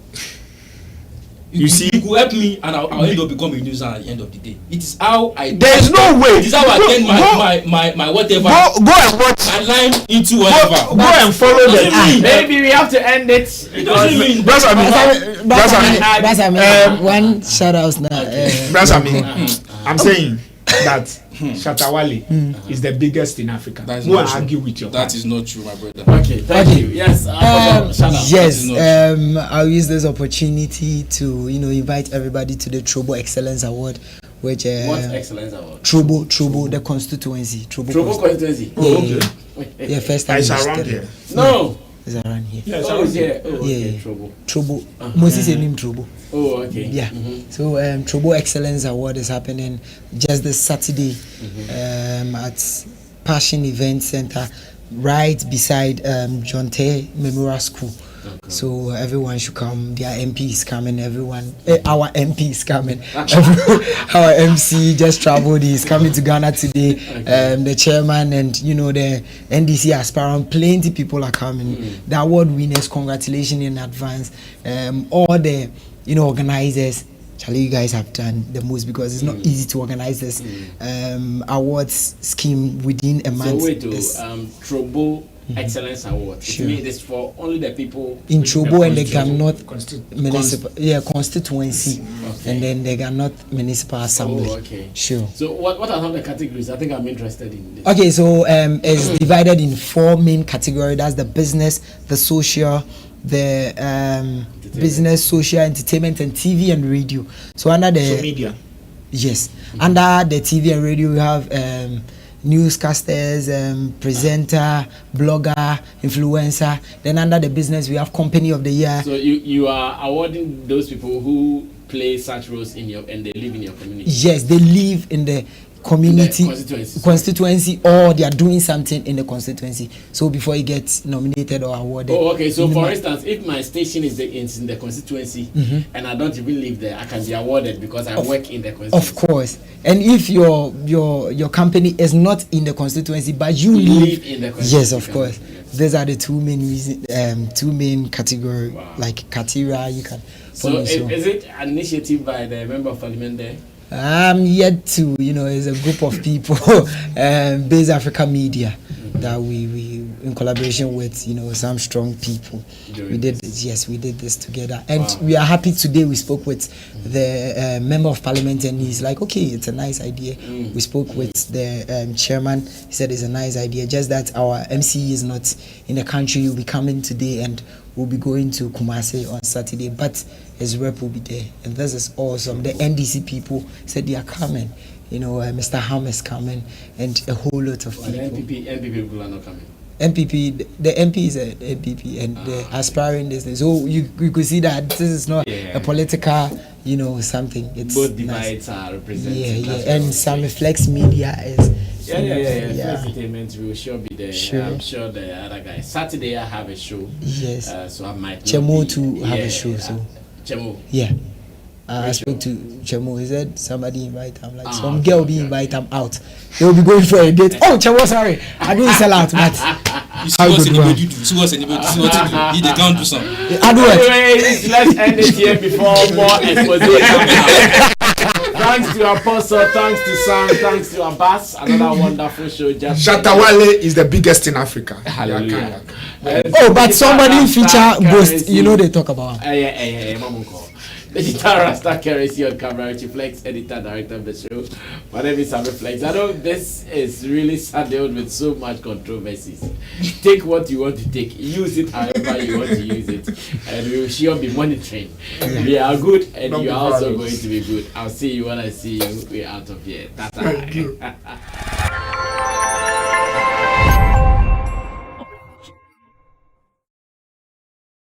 S10: You see,
S9: it could help me and I'll end up becoming a user at the end of the day. It is how I.
S10: There is no way.
S9: It is how I turn my whatever.
S10: Go and watch.
S9: My line into whatever.
S10: Go and follow the.
S4: Maybe we have to end it.
S9: It doesn't mean.
S11: That's one shout out now.
S10: I'm saying that Shatta Wale is the biggest in Africa. Go and argue with your.
S9: That is not true, my brother.
S4: Okay, thank you. Yes,
S11: I'll use this opportunity to invite everybody to the Trobo Excellence Award, which
S4: what Excellence Award?
S11: Trobo the constituency.
S4: Trobo constituency.
S11: Yeah, first time.
S10: It's around here.
S4: No.
S11: It's around here.
S10: Yeah, it's around here.
S11: Trobo. Moses name Trobo.
S4: Oh, okay.
S11: Yeah. So Trobo Excellence Award is happening just this Saturday at Passion Event Center, right beside John Tay Memorial School. Okay. So everyone should come. Their MP is coming. Our MP is coming. Our MC just traveled. He's coming to Ghana today. Okay. The chairman and the NDC aspirant. Plenty people are coming. The award winners, congratulations in advance. All the organizers. Charlie, you guys have done the most because it's not easy to organize this awards scheme within a month.
S4: So wait to Trobo Excellence Award. Sure. It is for only the people
S11: in Trobo and the Gamnot municipal constituency, and then the Gamnot municipal assembly.
S4: Oh, okay.
S11: Sure.
S4: So what are some of the categories? I think I'm interested in this.
S11: Okay, so it's divided in 4 main categories. That's the business, the social, the business, social, entertainment, and TV and radio. So under the
S10: media.
S11: Yes, under the TV and radio we have newscasters, presenter, blogger, influencer. Then under the business we have company of the year.
S4: So you are awarding those people who play such roles and they live in your community.
S11: Yes, they live in the community constituency, or they are doing something in the constituency. So before he gets nominated or awarded.
S4: Oh, okay. So for instance, if my station is in the constituency and I don't even live there, I can be awarded because I work in the constituency.
S11: Of course. And if your company is not in the constituency but you live
S4: in the constituency.
S11: Yes, of course. These are the two main reasons, two main category, like criteria you can follow.
S4: So is it an initiative by the member of parliament there?
S11: I'm yet to, it's a group of people, Base Africa Media, that we in collaboration with, some strong people. We did this together, and we are happy today. We spoke with the member of parliament, and he's like, okay, it's a nice idea. We spoke with the chairman. He said it's a nice idea. Just that our MC is not in the country. He'll be coming today, and we'll be going to Kumasi on Saturday, but his rep will be there, and this is awesome. The NDC people said they are coming. Mr. Ham is coming, and a whole lot of people.
S4: The NPP people are not coming.
S11: MPP, the MP is an MPP, and the aspiring this. So you could see that this is not a political, something. It's
S4: both divides are represented.
S11: Yeah. And Sammy Flex Media is.
S4: Flex Entertainment will sure be there.
S11: Sure.
S4: I'm sure the other guys. Saturday I have a show.
S11: Yes.
S4: So I might.
S11: Chemo to have a show. So.
S4: Chemo.
S11: Yeah. I spoke to Chemo. He said somebody invite him. Like some girl will be invite him out. They will be going for a date. Oh, Chemo, sorry, I didn't sell out, but
S9: see what's anybody do. See what they do. They can't do something.
S4: Anyways, let's end it here before more exposition. Thanks to Apostle, thanks to Sam, thanks to Abbas. Another wonderful show.
S10: Shatta Wale is the biggest in Africa.
S4: Hallelujah.
S11: But somebody feature Ghost. They talk about.
S4: The guitar Rasta Keresi on camera, Richie Flex, editor, director of the show. My name is Sammy Flex. I know this is really saddled with so much controversies. Take what you want to take, use it however you want to use it, and we will sure be monitoring. We are good, and you are also going to be good. I'll see you when I see you. We're out of here. Thank you.